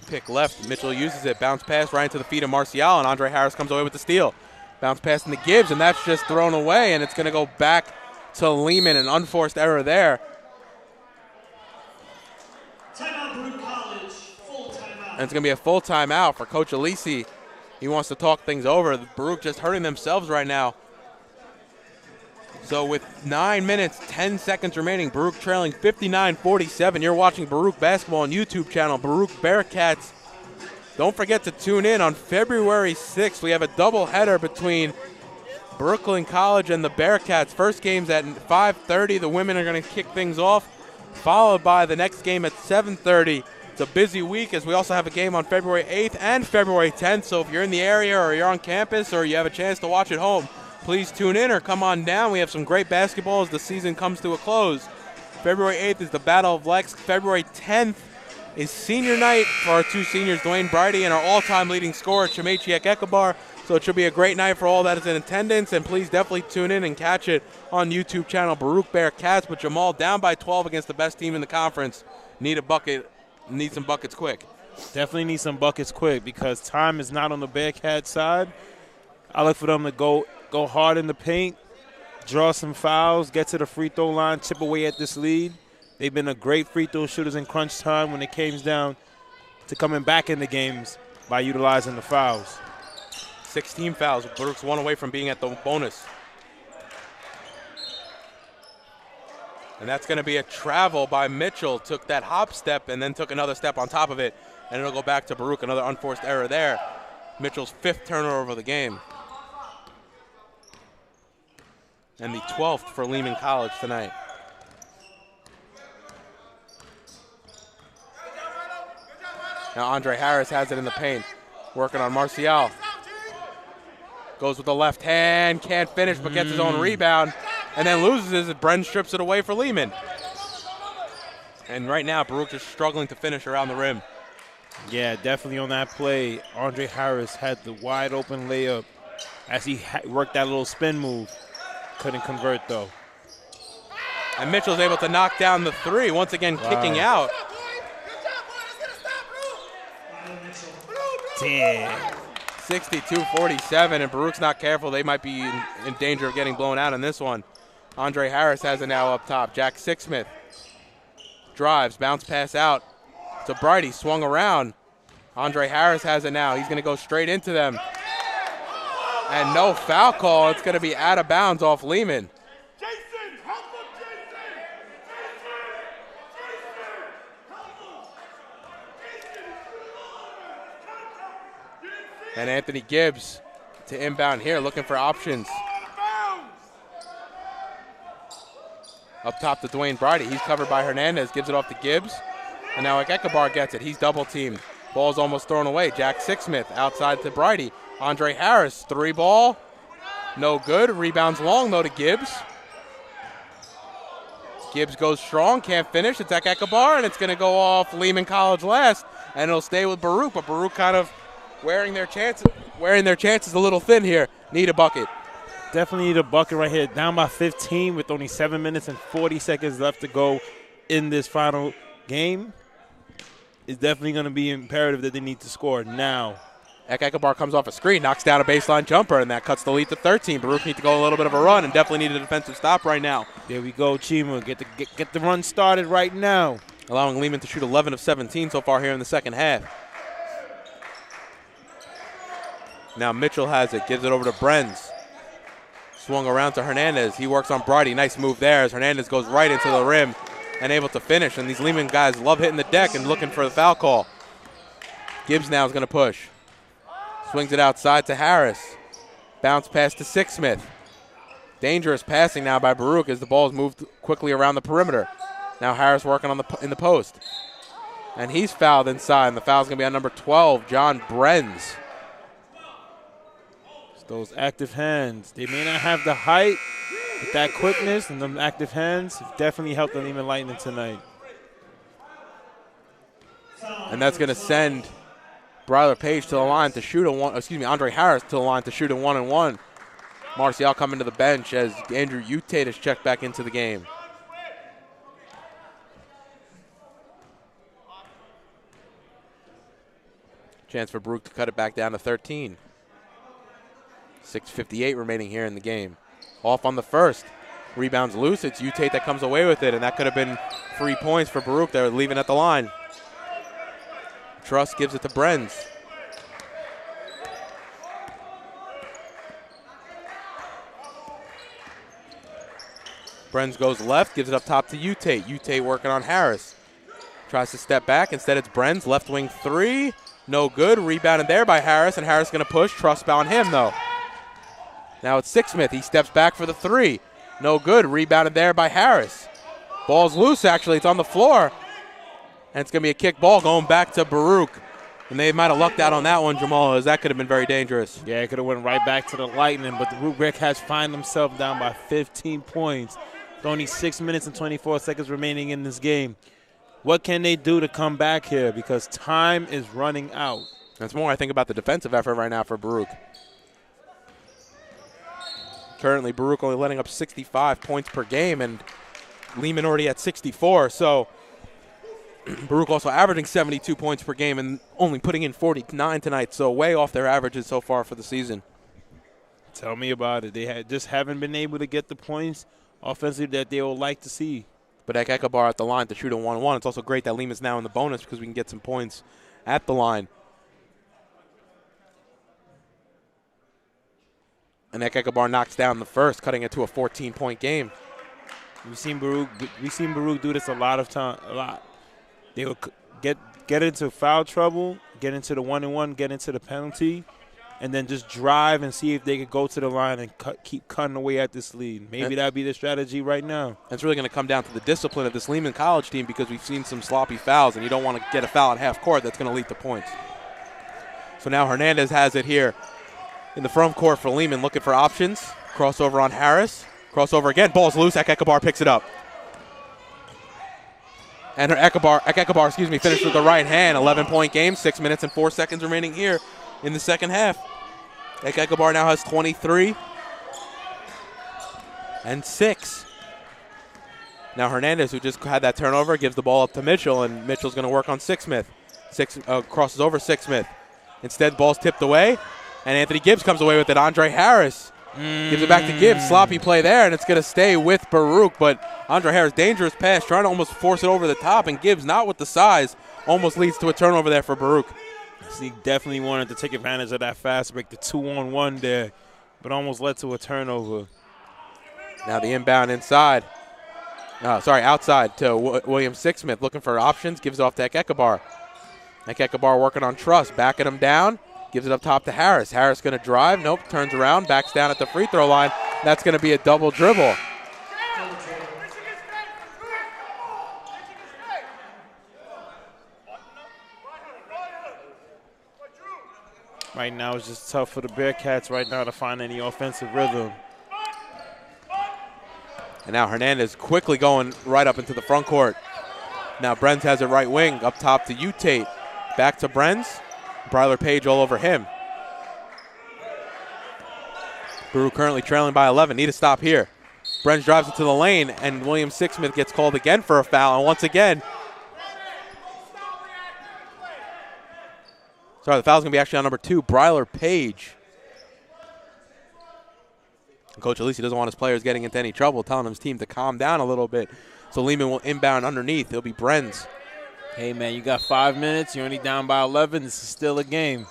Pick left, Mitchell uses it, bounce pass right into the feet of Martial, and Andre Harris comes away with the steal. Bounce pass into Gibbs, and that's just thrown away, and it's going to go back to Lehman, an unforced error there. Timeout, Baruch College, full timeout. And it's going to be a full timeout for Coach Alisi. He wants to talk things over. Baruch just hurting themselves right now. So with 9 minutes, 10 seconds remaining, Baruch trailing 59-47. You're watching Baruch Basketball on YouTube channel, Baruch Bearcats. Don't forget to tune in on February 6th. We have a doubleheader between Brooklyn College and the Bearcats. First game's at 5:30. The women are going to kick things off, followed by the next game at 7:30. It's a busy week as we also have a game on February 8th and February 10th. So if you're in the area or you're on campus or you have a chance to watch at home, please tune in or come on down. We have some great basketball as the season comes to a close. February 8th is the Battle of Lex. February 10th is senior night for our two seniors, Dwayne Bridie, and our all-time leading scorer, Chimechi Ekekabar. So it should be a great night for all that is in attendance, and please definitely tune in and catch it on YouTube channel Baruch Bearcats. But Jamal down by 12 against the best team in the conference. Need a bucket, need some buckets quick. Definitely need some buckets quick because time is not on the Bearcats side. I look for them to go hard in the paint, draw some fouls, get to the free throw line, chip away at this lead. They've been a great free throw shooters in crunch time when it comes down to coming back in the games by utilizing the fouls. 16 fouls. Baruch's one away from being at the bonus. And that's going to be a travel by Mitchell. Took that hop step and then took another step on top of it. And it'll go back to Baruch. Another unforced error there. Mitchell's 5th turnover of the game. And the 12th for Lehman College tonight. Now Andre Harris has it in the paint. Working on Marcial. Goes with the left hand, can't finish, but gets his own rebound, and then loses it as Bren strips it away for Lehman. And right now, Baruch just struggling to finish around the rim. Yeah, definitely on that play, Andre Harris had the wide open layup as he worked that little spin move. Couldn't convert, though. And Mitchell's able to knock down the three, once again kicking out. Damn. 62-47, and Baruch's not careful. They might be in danger of getting blown out in this one. Andre Harris has it now up top. Jack Sixsmith drives, bounce pass out to Bridie, swung around. Andre Harris has it now. He's going to go straight into them. And no foul call. It's going to be out of bounds off Lehman. And Anthony Gibbs to inbound here, looking for options. Up top to Dwayne Bridie. He's covered by Hernandez, gives it off to Gibbs. And now Ekekabar gets it. He's double teamed. Ball's almost thrown away. Jack Sixsmith outside to Bridie. Andre Harris, 3 ball. No good. Rebounds long though to Gibbs. Gibbs goes strong, can't finish. It's Ekekabar, and it's going to go off Lehman College last. And it'll stay with Baruch, but Baruch kind of wearing their chances a little thin here. Need a bucket. Definitely need a bucket right here. Down by 15 with only 7 minutes and 40 seconds left to go in this final game. It's definitely going to be imperative that they need to score now. Ekekabar comes off a screen, knocks down a baseline jumper, and that cuts the lead to 13. Baruch needs to go a little bit of a run and definitely need a defensive stop right now. There we go, Chima. Get the run started right now. Allowing Lehman to shoot 11 of 17 so far here in the second half. Now Mitchell has it, gives it over to Brenz. Swung around to Hernandez. He works on Bridie. Nice move there as Hernandez goes right into the rim and able to finish. And these Lehman guys love hitting the deck and looking for the foul call. Gibbs now is going to push. Swings it outside to Harris. Bounce pass to Sixsmith. Dangerous passing now by Baruch as the ball is moved quickly around the perimeter. Now Harris working on in the post. And he's fouled inside. And the foul's going to be on number 12, John Brenz. Those active hands. They may not have the height, but that quickness and them active hands definitely helped the Lehman Lightning tonight. And that's going to send Bryler Page to the line to shoot Andre Harris to the line to shoot a 1-and-1. Marcial coming to the bench as Andrew Utate is checked back into the game. Chance for Baruch to cut it back down to 13. 6:58 remaining here in the game. Off on the first. Rebounds loose. It's Utate that comes away with it, and that could have been 3 points for Baruch. They're leaving at the line. Truss gives it to Brenz. Brenz goes left, gives it up top to Utate. Utate working on Harris. Tries to step back. Instead, it's Brenz. Left wing 3. No good. Rebounded there by Harris, and Harris going to push. Truss on him, though. Now it's Sixsmith. He steps back for the 3. No good. Rebounded there by Harris. Ball's loose, actually. It's on the floor. And it's going to be a kick ball going back to Baruch. And they might have lucked out on that one, Jamal, as that could have been very dangerous. Yeah, it could have went right back to the Lightning, but the Baruch Bearcats find themselves down by 15 points. With only 6 minutes and 24 seconds remaining in this game. What can they do to come back here? Because time is running out. That's more I think about the defensive effort right now for Baruch. Currently, Baruch only letting up 65 points per game, and Lehman already at 64. So Baruch also averaging 72 points per game and only putting in 49 tonight. So way off their averages so far for the season. Tell me about it. They just haven't been able to get the points offensively that they would like to see. But Ekabar at the line to shoot a 1-1. It's also great that Lehman's now in the bonus because we can get some points at the line. And Ekabar knocks down the first, cutting it to a 14-point game. We've seen Baruch do this a lot. They will get into foul trouble, get into the 1-and-1, get into the penalty, and then just drive and see if they could go to the line and keep cutting away at this lead. Maybe that'd be the strategy right now. It's really going to come down to the discipline of this Lehman College team because we've seen some sloppy fouls, and you don't want to get a foul at half court that's going to lead to points. So now Hernandez has it here in the front court for Lehman, looking for options. Crossover on Harris. Crossover again. Ball's loose. Ekabar picks it up. And Ekabar, finished with the right hand. 11-point game. 6 minutes and 4 seconds remaining here in the second half. Ekabar now has 23 and 6. Now Hernandez, who just had that turnover, gives the ball up to Mitchell, and Mitchell's going to work on Sixsmith. Crosses over Sixsmith. Instead, ball's tipped away, and Anthony Gibbs comes away with it. Andre Harris gives it back to Gibbs. Sloppy play there, and it's going to stay with Baruch. But Andre Harris, dangerous pass, trying to almost force it over the top, and Gibbs, not with the size, almost leads to a turnover there for Baruch. He definitely wanted to take advantage of that fast break, the 2-on-1 there, but almost led to a turnover. Now the inbound outside to William Sixsmith, looking for options, gives it off to Ekabar. Ekabar working on Truss, backing him down, gives it up top to Harris. Harris going to drive, nope, turns around, backs down at the free throw line. That's going to be a double dribble. Right now it's just tough for the Bearcats right now to find any offensive rhythm. And now Hernandez quickly going right up into the front court. Now Brenz has it right wing, up top to Tate. Back to Brenz. Bryler Page all over him. Baruch currently trailing by 11. Need a stop here. Brenz drives into the lane, and William Sixsmith gets called again for a foul. And once again, the foul's going to be actually on number 2, Bryler Page. Coach, at least he doesn't want his players getting into any trouble, telling his team to calm down a little bit. So Lehman will inbound underneath. It'll be Brenz. Hey, man, you got 5 minutes. You're only down by 11. This is still a game.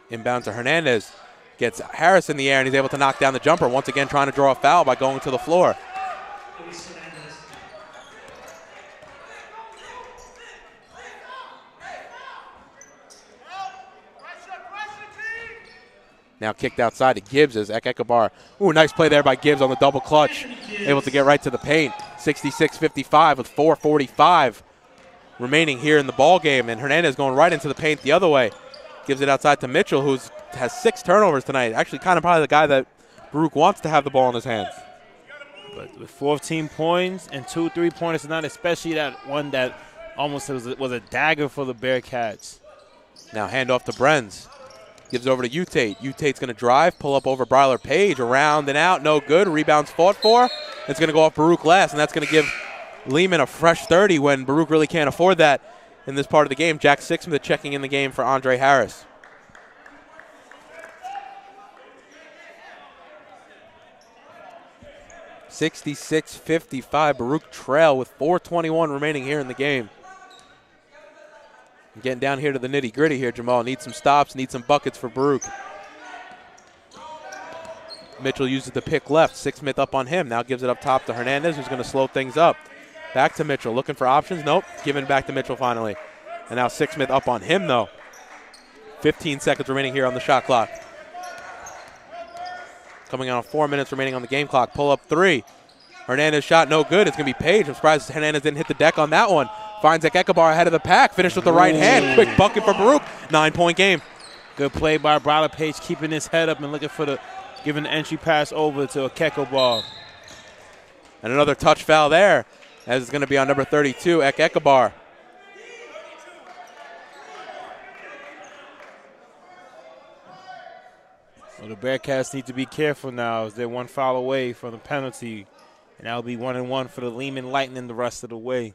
Inbound to Hernandez. Gets Harris in the air, and he's able to knock down the jumper. Once again, trying to draw a foul by going to the floor. Now kicked outside to Gibbs as Ekabar. Ooh, nice play there by Gibbs on the double clutch. Able to get right to the paint. 66-55 with 4:45 remaining here in the ball game. And Hernandez going right into the paint the other way. Gives it outside to Mitchell, who has 6 turnovers tonight. Actually kind of probably the guy that Baruch wants to have the ball in his hands. But with 14 points and 2 3-pointers tonight, especially that one that almost was a dagger for the Bearcats. Now handoff to Brenz. Gives over to Tate. Tate's going to drive, pull up over Bryler Page, around and out, no good. Rebounds fought for. It's going to go off Baruch last, and that's going to give Lehman a fresh 30 when Baruch really can't afford that in this part of the game. Jack Sixsmith checking in the game for Andre Harris. (66-55) Baruch trail with 4:21 remaining here in the game. Getting down here to the nitty-gritty here, Jamal. Need some stops, need some buckets for Baruch. Mitchell uses the pick left. Sixsmith up on him. Now gives it up top to Hernandez, who's going to slow things up. Back to Mitchell. Looking for options. Nope. Giving back to Mitchell finally. And now Sixsmith up on him, though. 15 seconds remaining here on the shot clock. Coming on 4 minutes remaining on the game clock. Pull up 3. Hernandez shot no good. It's going to be Page. I'm surprised Hernandez didn't hit the deck on that one. Finds Ekabar ahead of the pack. Finished with the right hand. Quick bucket for Baruch. 9-point game. Good play by Bryler Page, keeping his head up and looking for giving the entry pass over to Ekabar. And another touch foul there, as it's going to be on number 32, Ekabar. Well, the Bearcats need to be careful now as they're one foul away from the penalty. And that'll be 1-1 for the Lehman Lightning the rest of the way.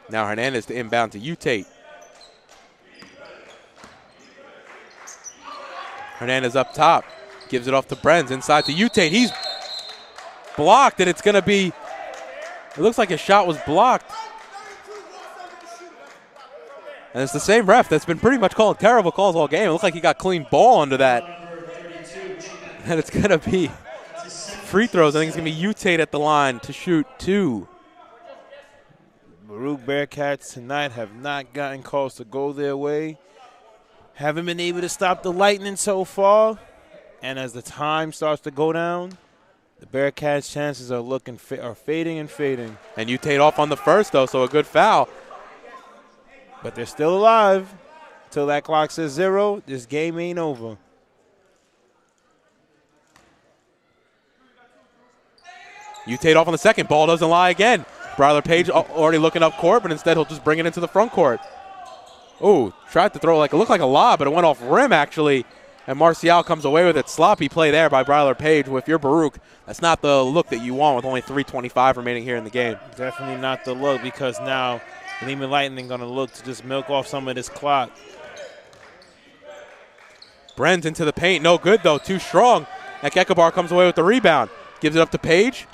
Now Hernandez to inbound to Utate. Hernandez up top. Gives it off to Brenz. Inside to Utate. He's blocked, and it's going to be, it looks like his shot was blocked. And it's the same ref that's been pretty much calling terrible calls all game. It looks like he got clean ball under that. And it's going to be free throws. I think it's going to be Utate at the line to shoot 2. Baruch Bearcats tonight have not gotten calls to go their way. Haven't been able to stop the Lightning so far. And as the time starts to go down, the Bearcats' chances are fading and fading. And Utate off on the first, though, so a good foul. But they're still alive. Till that clock says 0, this game ain't over. Utate off on the second. Ball doesn't lie again. Bryler Page already looking up court, but instead he'll just bring it into the front court. Ooh, tried to throw it looked like a lob, but it went off rim actually. And Marcial comes away with it. Sloppy play there by Bryler Page. If you're Baruch, that's not the look that you want with only 3:25 remaining here in the game. Definitely not the look, because now Lehman Lightning going to look to just milk off some of this clock. Brenz into the paint. No good, though. Too strong. Ekekabar comes away with the rebound. Gives it up to Page.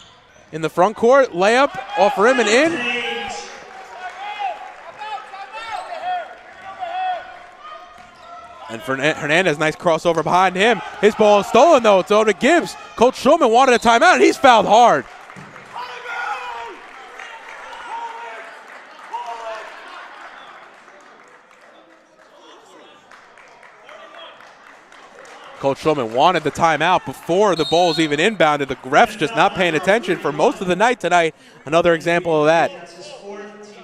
In the front court. Layup off rim and in. And Hernandez, nice crossover behind him. His ball is stolen, though. It's over to Gibbs. Coach Schulman wanted a timeout, and he's fouled hard. Coach Schulman wanted the timeout before the ball was even inbounded. The refs just not paying attention for most of the night tonight. Another example of that.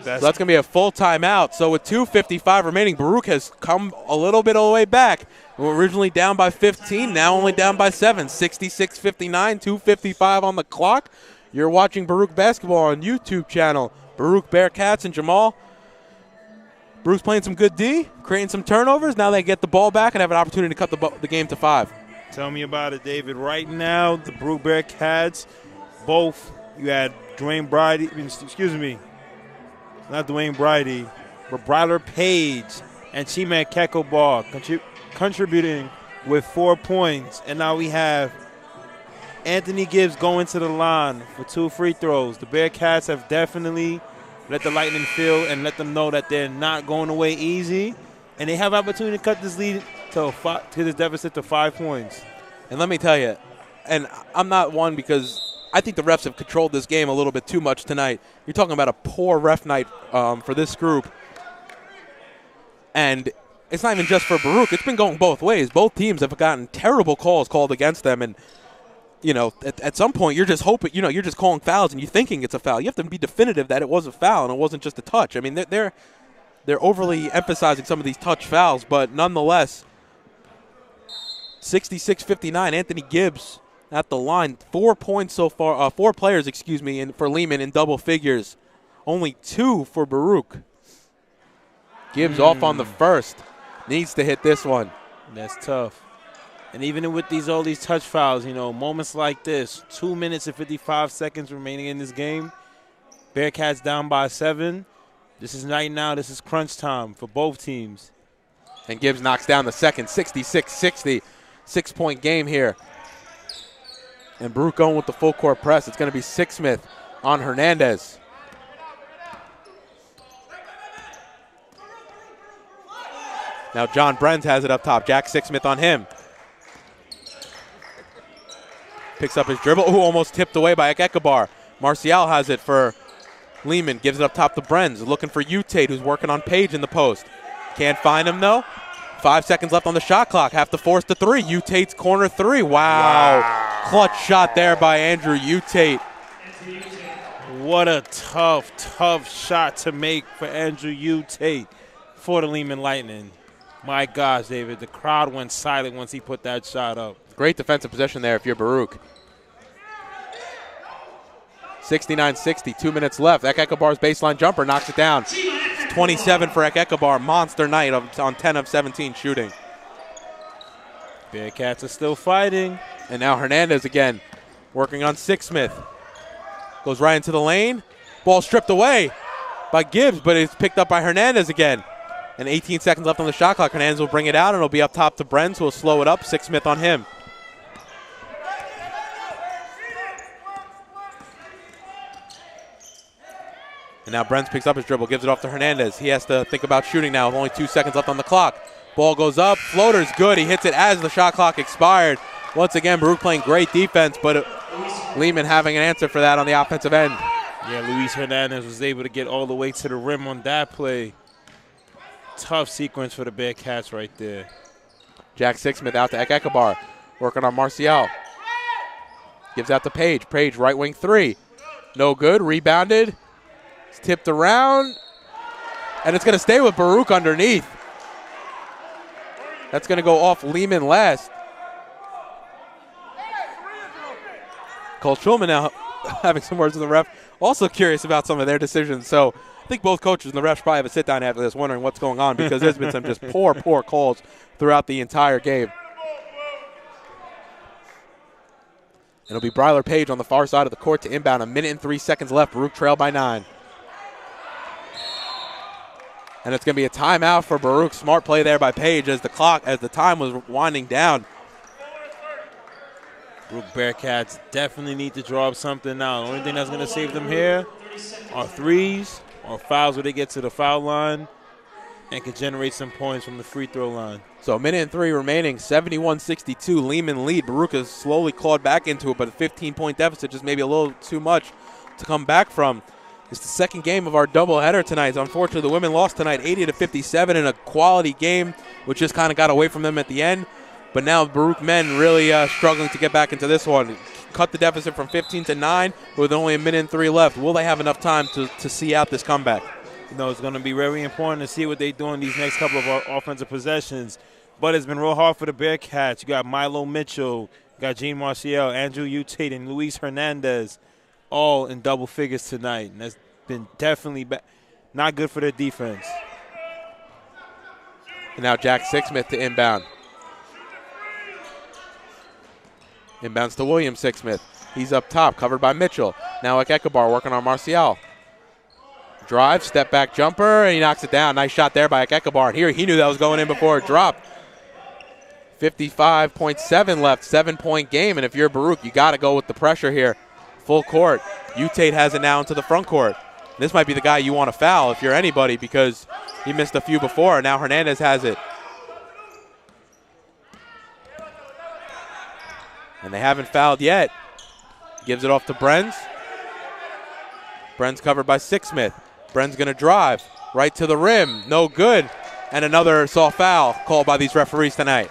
So that's going to be a full timeout. So with 2:55 remaining, Baruch has come a little bit of the way back. We were originally down by 15, now only down by 7. 66-59, 2:55 on the clock. You're watching Baruch basketball on YouTube channel. Baruch Bearcats and Jamal. Baruch's playing some good D, creating some turnovers. Now they get the ball back and have an opportunity to cut the game to 5. Tell me about it, David. Right now, the Baruch Bearcats, both, you had Dwayne Brady, not Dwayne Brady, but Bryler Page and Chima Ekekabar contributing with 4 points. And now we have Anthony Gibbs going to the line for 2 free throws. The Bearcats have definitely let the Lightning feel and let them know that they're not going away easy. And they have opportunity to cut this lead to this deficit to 5 points. And let me tell you, and I'm not one because I think the refs have controlled this game a little bit too much tonight. You're talking about a poor ref night for this group. And it's not even just for Baruch. It's been going both ways. Both teams have gotten terrible calls called against them. And, you know, at some point you're just hoping, you're just calling fouls and you're thinking it's a foul. You have to be definitive that it was a foul and it wasn't just a touch. I mean, they're overly emphasizing some of these touch fouls. But nonetheless, 66-59, Anthony Gibbs at the line. 4 points so far, 4 players, for Lehman in double figures. Only 2 for Baruch. Gibbs off on the first. Needs to hit this one. That's tough. And even with all these touch fouls, moments like this, 2 minutes and 55 seconds remaining in this game. Bearcats down by 7. This is right now. This is crunch time for both teams. And Gibbs knocks down the second, 66-60. 6-point game here. And Baruch going with the full court press. It's going to be Sixsmith on Hernandez. Now John Brenz has it up top. Jack Sixsmith on him. Picks up his dribble. Ooh, almost tipped away by Ekekabar. Marcial has it for Lehman. Gives it up top to Brenz. Looking for Utate, who's working on Page in the post. Can't find him, though. 5 seconds left on the shot clock. Have to force the 3. Utate's corner 3. Wow. Clutch shot there by Andrew Utate. What a tough shot to make for Andrew Utate for the Lehman Lightning. My gosh, David, the crowd went silent once he put that shot up. Great defensive possession there if you're Baruch. 69-60, 2 minutes left. Ekekabar's baseline jumper knocks it down. 27 for Ekekabar. Monster night on 10 of 17 shooting. Bearcats are still fighting. And now Hernandez again working on Sixsmith. Goes right into the lane. Ball stripped away by Gibbs, but it's picked up by Hernandez again. And 18 seconds left on the shot clock. Hernandez will bring it out, and it'll be up top to Brenz, who will slow it up. Sixsmith on him. And now Brenz picks up his dribble, gives it off to Hernandez. He has to think about shooting now with only 2 seconds left on the clock. Ball goes up, floater's good. He hits it as the shot clock expired. Once again, Baruch playing great defense, but Lehman having an answer for that on the offensive end. Yeah, Luis Hernandez was able to get all the way to the rim on that play. Tough sequence for the Bearcats right there. Jack Sixsmith out to Ekekabar, working on Marcial. Gives out to Page. Page, right wing three. No good, rebounded. It's tipped around, and it's going to stay with Baruch underneath. That's going to go off Lehman last. Cole Schulman now having some words with the ref. Also curious about some of their decisions. So I think both coaches and the refs probably have a sit-down after this wondering what's going on, because there's been some just poor calls throughout the entire game. It'll be Bryler Page on the far side of the court to inbound. 1 minute and 3 seconds left. Baruch trail by 9. And it's going to be a timeout for Baruch. Smart play there by Page as the time was winding down. Baruch Bearcats definitely need to draw up something now. The only thing that's going to save them here are threes or fouls where they get to the foul line and can generate some points from the free throw line. So 1 minute and 3 remaining, 71-62, Lehman lead. Baruch has slowly clawed back into it, but a 15-point deficit, just maybe a little too much to come back from. It's the second game of our doubleheader tonight. Unfortunately, the women lost tonight 80-57 in a quality game, which just kind of got away from them at the end. But now Baruch men really struggling to get back into this one. Cut the deficit from 15 to 9 with only 1 minute and 3 left. Will they have enough time to see out this comeback? You know, it's going to be very important to see what they do in these next couple of offensive possessions. But it's been real hard for the Bearcats. You got Milo Mitchell, you got Gene Marcial, Andrew Utate, and Luis Hernandez all in double figures tonight. And that's been definitely not good for their defense. And now Jack Sixsmith to inbound. Inbounds to William Sixsmith. He's up top, covered by Mitchell. Now Ekekabar working on Marcial. Drive, step back jumper, and he knocks it down. Nice shot there by Ekekabar. And here he knew that was going in before it dropped. 55.7 left, 7-point game. And if you're Baruch, you got to go with the pressure here. Full court. Utate has it now into the front court. This might be the guy you want to foul if you're anybody, because he missed a few before. Now Hernandez has it. And they haven't fouled yet. Gives it off to Brenz. Brenz covered by Sixsmith. Brenz going to drive right to the rim. No good. And another soft foul called by these referees tonight.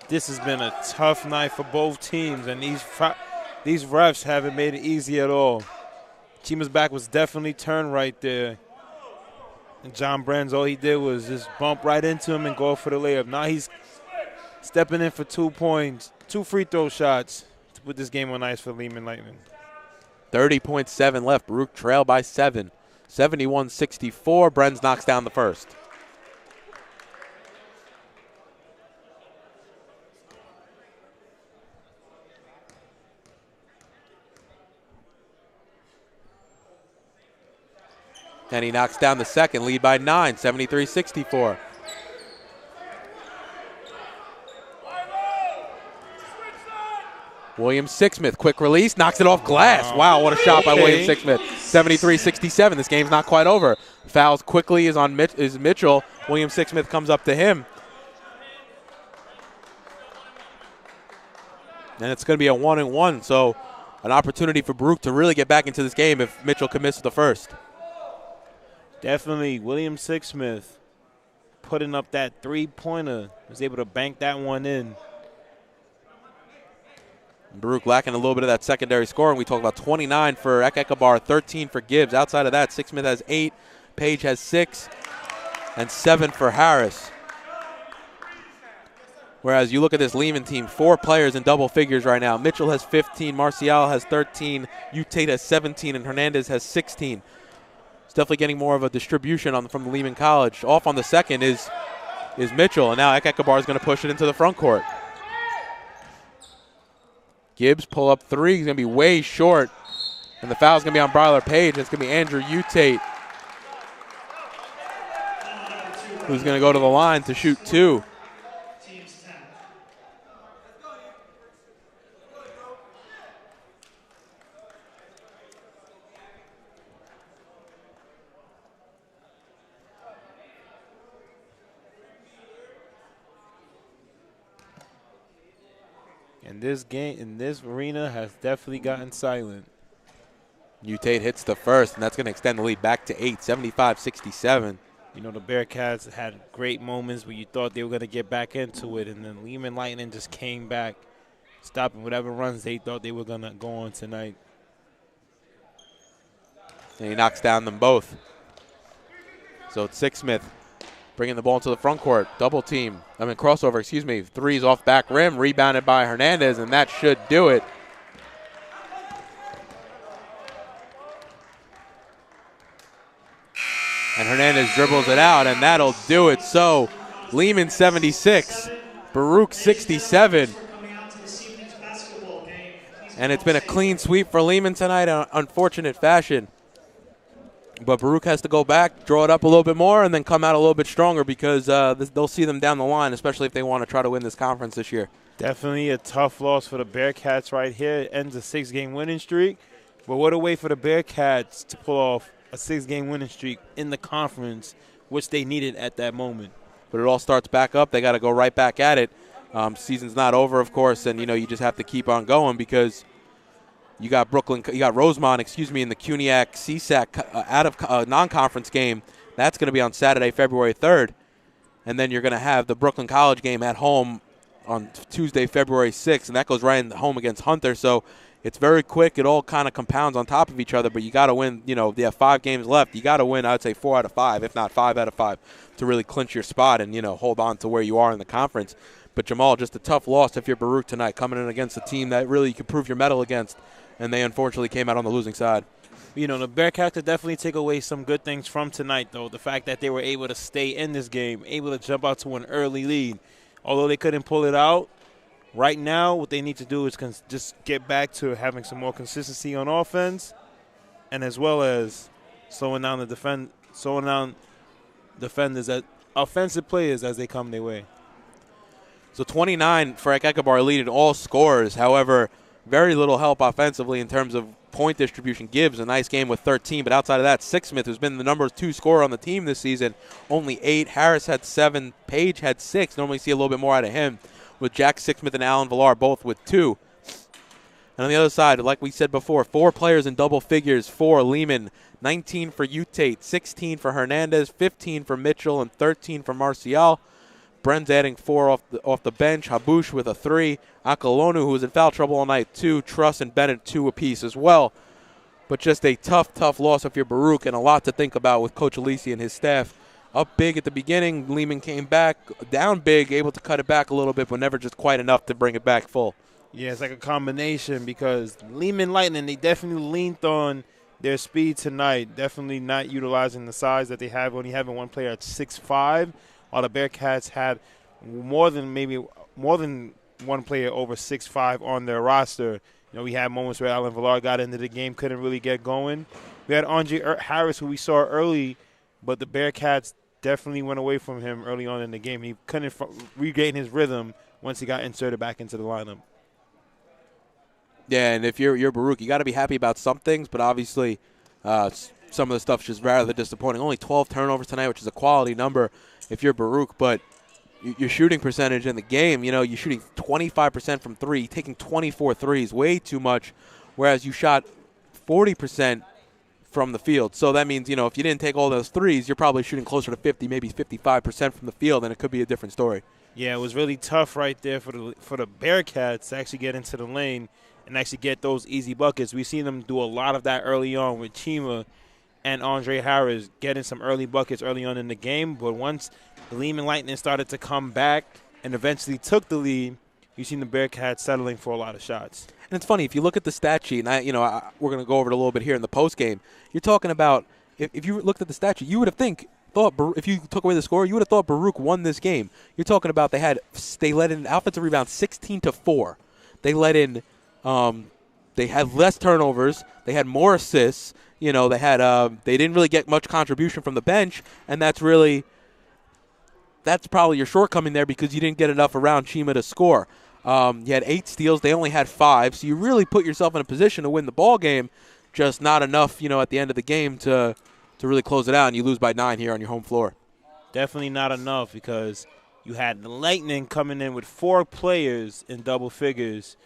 This has been a tough night for both teams, and these refs haven't made it easy at all. Chima's back was definitely turned right there. And John Brenz, all he did was just bump right into him and go for the layup. Now he's stepping in for 2 points, 2 free throw shots to put this game on ice for Lehman Lightning. 30.7 left. Baruch trail by 7. 71-64. Brenz knocks down the first. And he knocks down the second, lead by 9, 73-64. William Sixsmith, quick release, knocks it off glass. Wow, what a shot by William Sixsmith. 73-67, this game's not quite over. Fouls quickly is Mitchell. William Sixsmith comes up to him. And it's going to be a 1-and-1, so an opportunity for Baruch to really get back into this game if Mitchell commits the first. Definitely, William Sixsmith putting up that three-pointer. Was able to bank that one in. Baruch lacking a little bit of that secondary scoring. We talked about 29 for Ekekabar, 13 for Gibbs. Outside of that, Sixsmith has 8, Page has 6, and 7 for Harris. Whereas you look at this Lehman team, 4 players in double figures right now. Mitchell has 15, Marcial has 13, Utate has 17, and Hernandez has 16. definitely getting more of a distribution from the Lehman College. Off on the second is Mitchell, and now Ekabar is going to push it into the front court. Gibbs pull up three. He's going to be way short, and the foul is going to be on Bryler Page. It's going to be Andrew Utate, who's going to go to the line to shoot two. And this game in this arena has definitely gotten silent. Utate hits the first, and that's going to extend the lead back to 8, 75-67. You know, the Bearcats had great moments where you thought they were going to get back into it, and then Lehman Lightning just came back, stopping whatever runs they thought they were going to go on tonight. And he knocks down them both. So it's Sixsmith bringing the ball into the front court. Crossover, excuse me. Threes off back rim, rebounded by Hernandez, and that should do it. And Hernandez dribbles it out, and that'll do it. So Lehman 76, Baruch 67. And it's been a clean sweep for Lehman tonight in unfortunate fashion. But Baruch has to go back, draw it up a little bit more, and then come out a little bit stronger because they'll see them down the line, especially if they want to try to win this conference this year. Definitely a tough loss for the Bearcats right here. It ends a 6-game winning streak. But what a way for the Bearcats to pull off a 6-game winning streak in the conference, which they needed at that moment. But it all starts back up. They got to go right back at it. Season's not over, of course, and you just have to keep on going because you got Rosemont, in the CUNYAC CSAC out of non-conference game. That's going to be on Saturday, February 3rd, and then you're going to have the Brooklyn College game at home on Tuesday, February 6th, and that goes right in the home against Hunter. So it's very quick. It all kind of compounds on top of each other, but you got to win. They have 5 games left. You got to win, I would say, 4 out of 5, if not 5 out of 5, to really clinch your spot and, hold on to where you are in the conference. But, Jamal, just a tough loss if you're Baruch tonight, coming in against a team that really you could prove your mettle against, and they unfortunately came out on the losing side. The Bearcats could definitely take away some good things from tonight, though. The fact that they were able to stay in this game, able to jump out to an early lead. Although they couldn't pull it out, right now what they need to do is just get back to having some more consistency on offense, and as well as slowing down defenders, offensive players as they come their way. So 29 for Ekabar lead in all scores. However, very little help offensively in terms of point distribution. Gibbs, a nice game with 13, but outside of that, Sixsmith, who's been the number 2 scorer on the team this season, only 8. Harris had 7. Page had 6. Normally see a little bit more out of him, with Jack Sixsmith and Alan Villar both with 2. And on the other side, like we said before, 4 players in double figures for Lehman, 19 for Utate, 16 for Hernandez, 15 for Mitchell, and 13 for Marcial. Bren's adding 4 off the bench. Habush with a 3. Akalonu, who was in foul trouble all night, 2. Truss and Bennett 2 apiece as well. But just a tough loss if you're Baruch, and a lot to think about with Coach Alisi and his staff. Up big at the beginning, Lehman came back. Down big, able to cut it back a little bit, but never just quite enough to bring it back full. Yeah, it's like a combination because Lehman Lightning, they definitely leaned on their speed tonight, definitely not utilizing the size that they have, only having one player at 6'5", while the Bearcats had more than one player over 6'5" on their roster. We had moments where Alan Villar got into the game, couldn't really get going. We had Andre Harris, who we saw early, but the Bearcats definitely went away from him early on in the game. He couldn't regain his rhythm once he got inserted back into the lineup. Yeah, and if you're Baruch, you got to be happy about some things, but obviously some of the stuff's just rather disappointing. Only 12 turnovers tonight, which is a quality number if you're Baruch, but your shooting percentage in the game, you're shooting 25% from 3, taking 24 threes, way too much, whereas you shot 40% from the field. So that means, if you didn't take all those threes, you're probably shooting closer to 50, maybe 55% from the field, and it could be a different story. Yeah, it was really tough right there for the Bearcats to actually get into the lane and actually get those easy buckets. We've seen them do a lot of that early on with Chima and Andre Harris getting some early buckets early on in the game. But once the Lehman Lightning started to come back and eventually took the lead, you've seen the Bearcats settling for a lot of shots. And it's funny, if you look at the stat sheet, and we're going to go over it a little bit here in the post game, you're talking about if you looked at the statue, you would have if you took away the score, you would have thought Baruch won this game. You're talking about they let in offensive rebounds 16-4. They let in they had less turnovers. They had more assists. They didn't really get much contribution from the bench, and that's probably your shortcoming there because you didn't get enough around Chima to score. You had 8 steals. They only had 5, so you really put yourself in a position to win the ball game, just not enough, at the end of the game to really close it out, and you lose by 9 here on your home floor. Definitely not enough because you had the Lightning coming in with 4 players in double figures.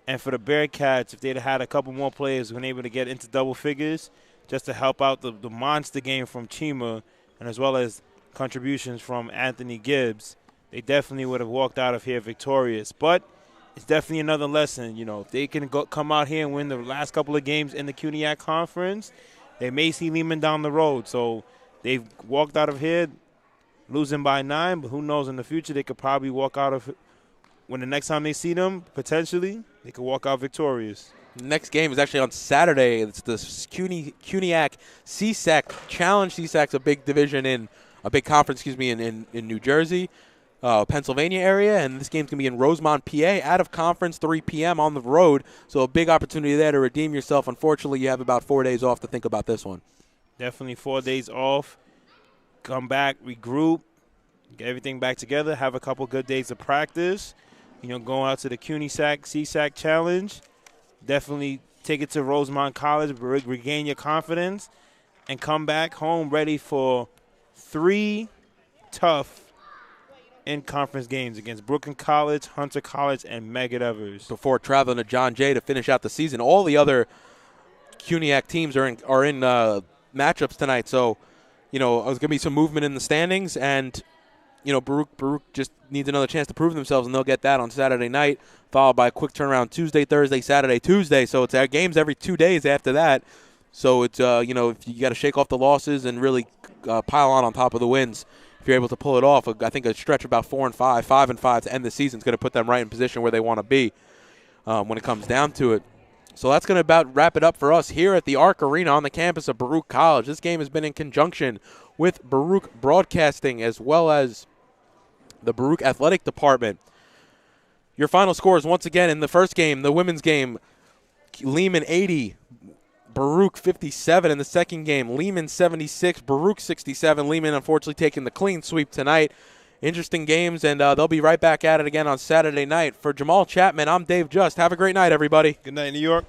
And for the Bearcats, if they'd had a couple more players who were able to get into double figures just to help out the monster game from Chima and as well as contributions from Anthony Gibbs, they definitely would have walked out of here victorious. But it's definitely another lesson. If they can come out here and win the last couple of games in the CUNYAC Conference, they may see Lehman down the road. So they've walked out of here losing by 9, but who knows, in the future they could probably walk out of when the next time they see them, potentially, they could walk out victorious. The next game is actually on Saturday. It's the CUNYAC CSAC Challenge. CSAC's a big division a big conference, in New Jersey, Pennsylvania area, and this game's going to be in Rosemont, PA, out of conference, 3 p.m. on the road. So a big opportunity there to redeem yourself. Unfortunately, you have about 4 days off to think about this one. Definitely 4 days off. Come back, regroup, get everything back together, have a couple good days of practice. Going out to the CSAC Challenge. Definitely take it to Rosemont College, regain your confidence, and come back home ready for 3 tough in-conference games against Brooklyn College, Hunter College, and Megat Evers. Before traveling to John Jay to finish out the season. All the other CUNYAC teams are in matchups tonight, so there's going to be some movement in the standings, and Baruch just needs another chance to prove themselves, and they'll get that on Saturday night, followed by a quick turnaround Tuesday, Thursday, Saturday, Tuesday. So it's games every 2 days after that. So it's if you got to shake off the losses and really pile on top of the wins. If you're able to pull it off, I think a stretch of about 4 and 5, 5 and 5 to end the season is going to put them right in position where they want to be when it comes down to it. So that's going to about wrap it up for us here at the Arc Arena on the campus of Baruch College. This game has been in conjunction with Baruch Broadcasting as well as the Baruch Athletic Department. Your final scores once again in the first game, the women's game, Lehman 80, Baruch 57 in the second game. Lehman 76, Baruch 67. Lehman unfortunately taking the clean sweep tonight. Interesting games, and they'll be right back at it again on Saturday night. For Jamal Chapman, I'm Dave Just. Have a great night, everybody. Good night, New York.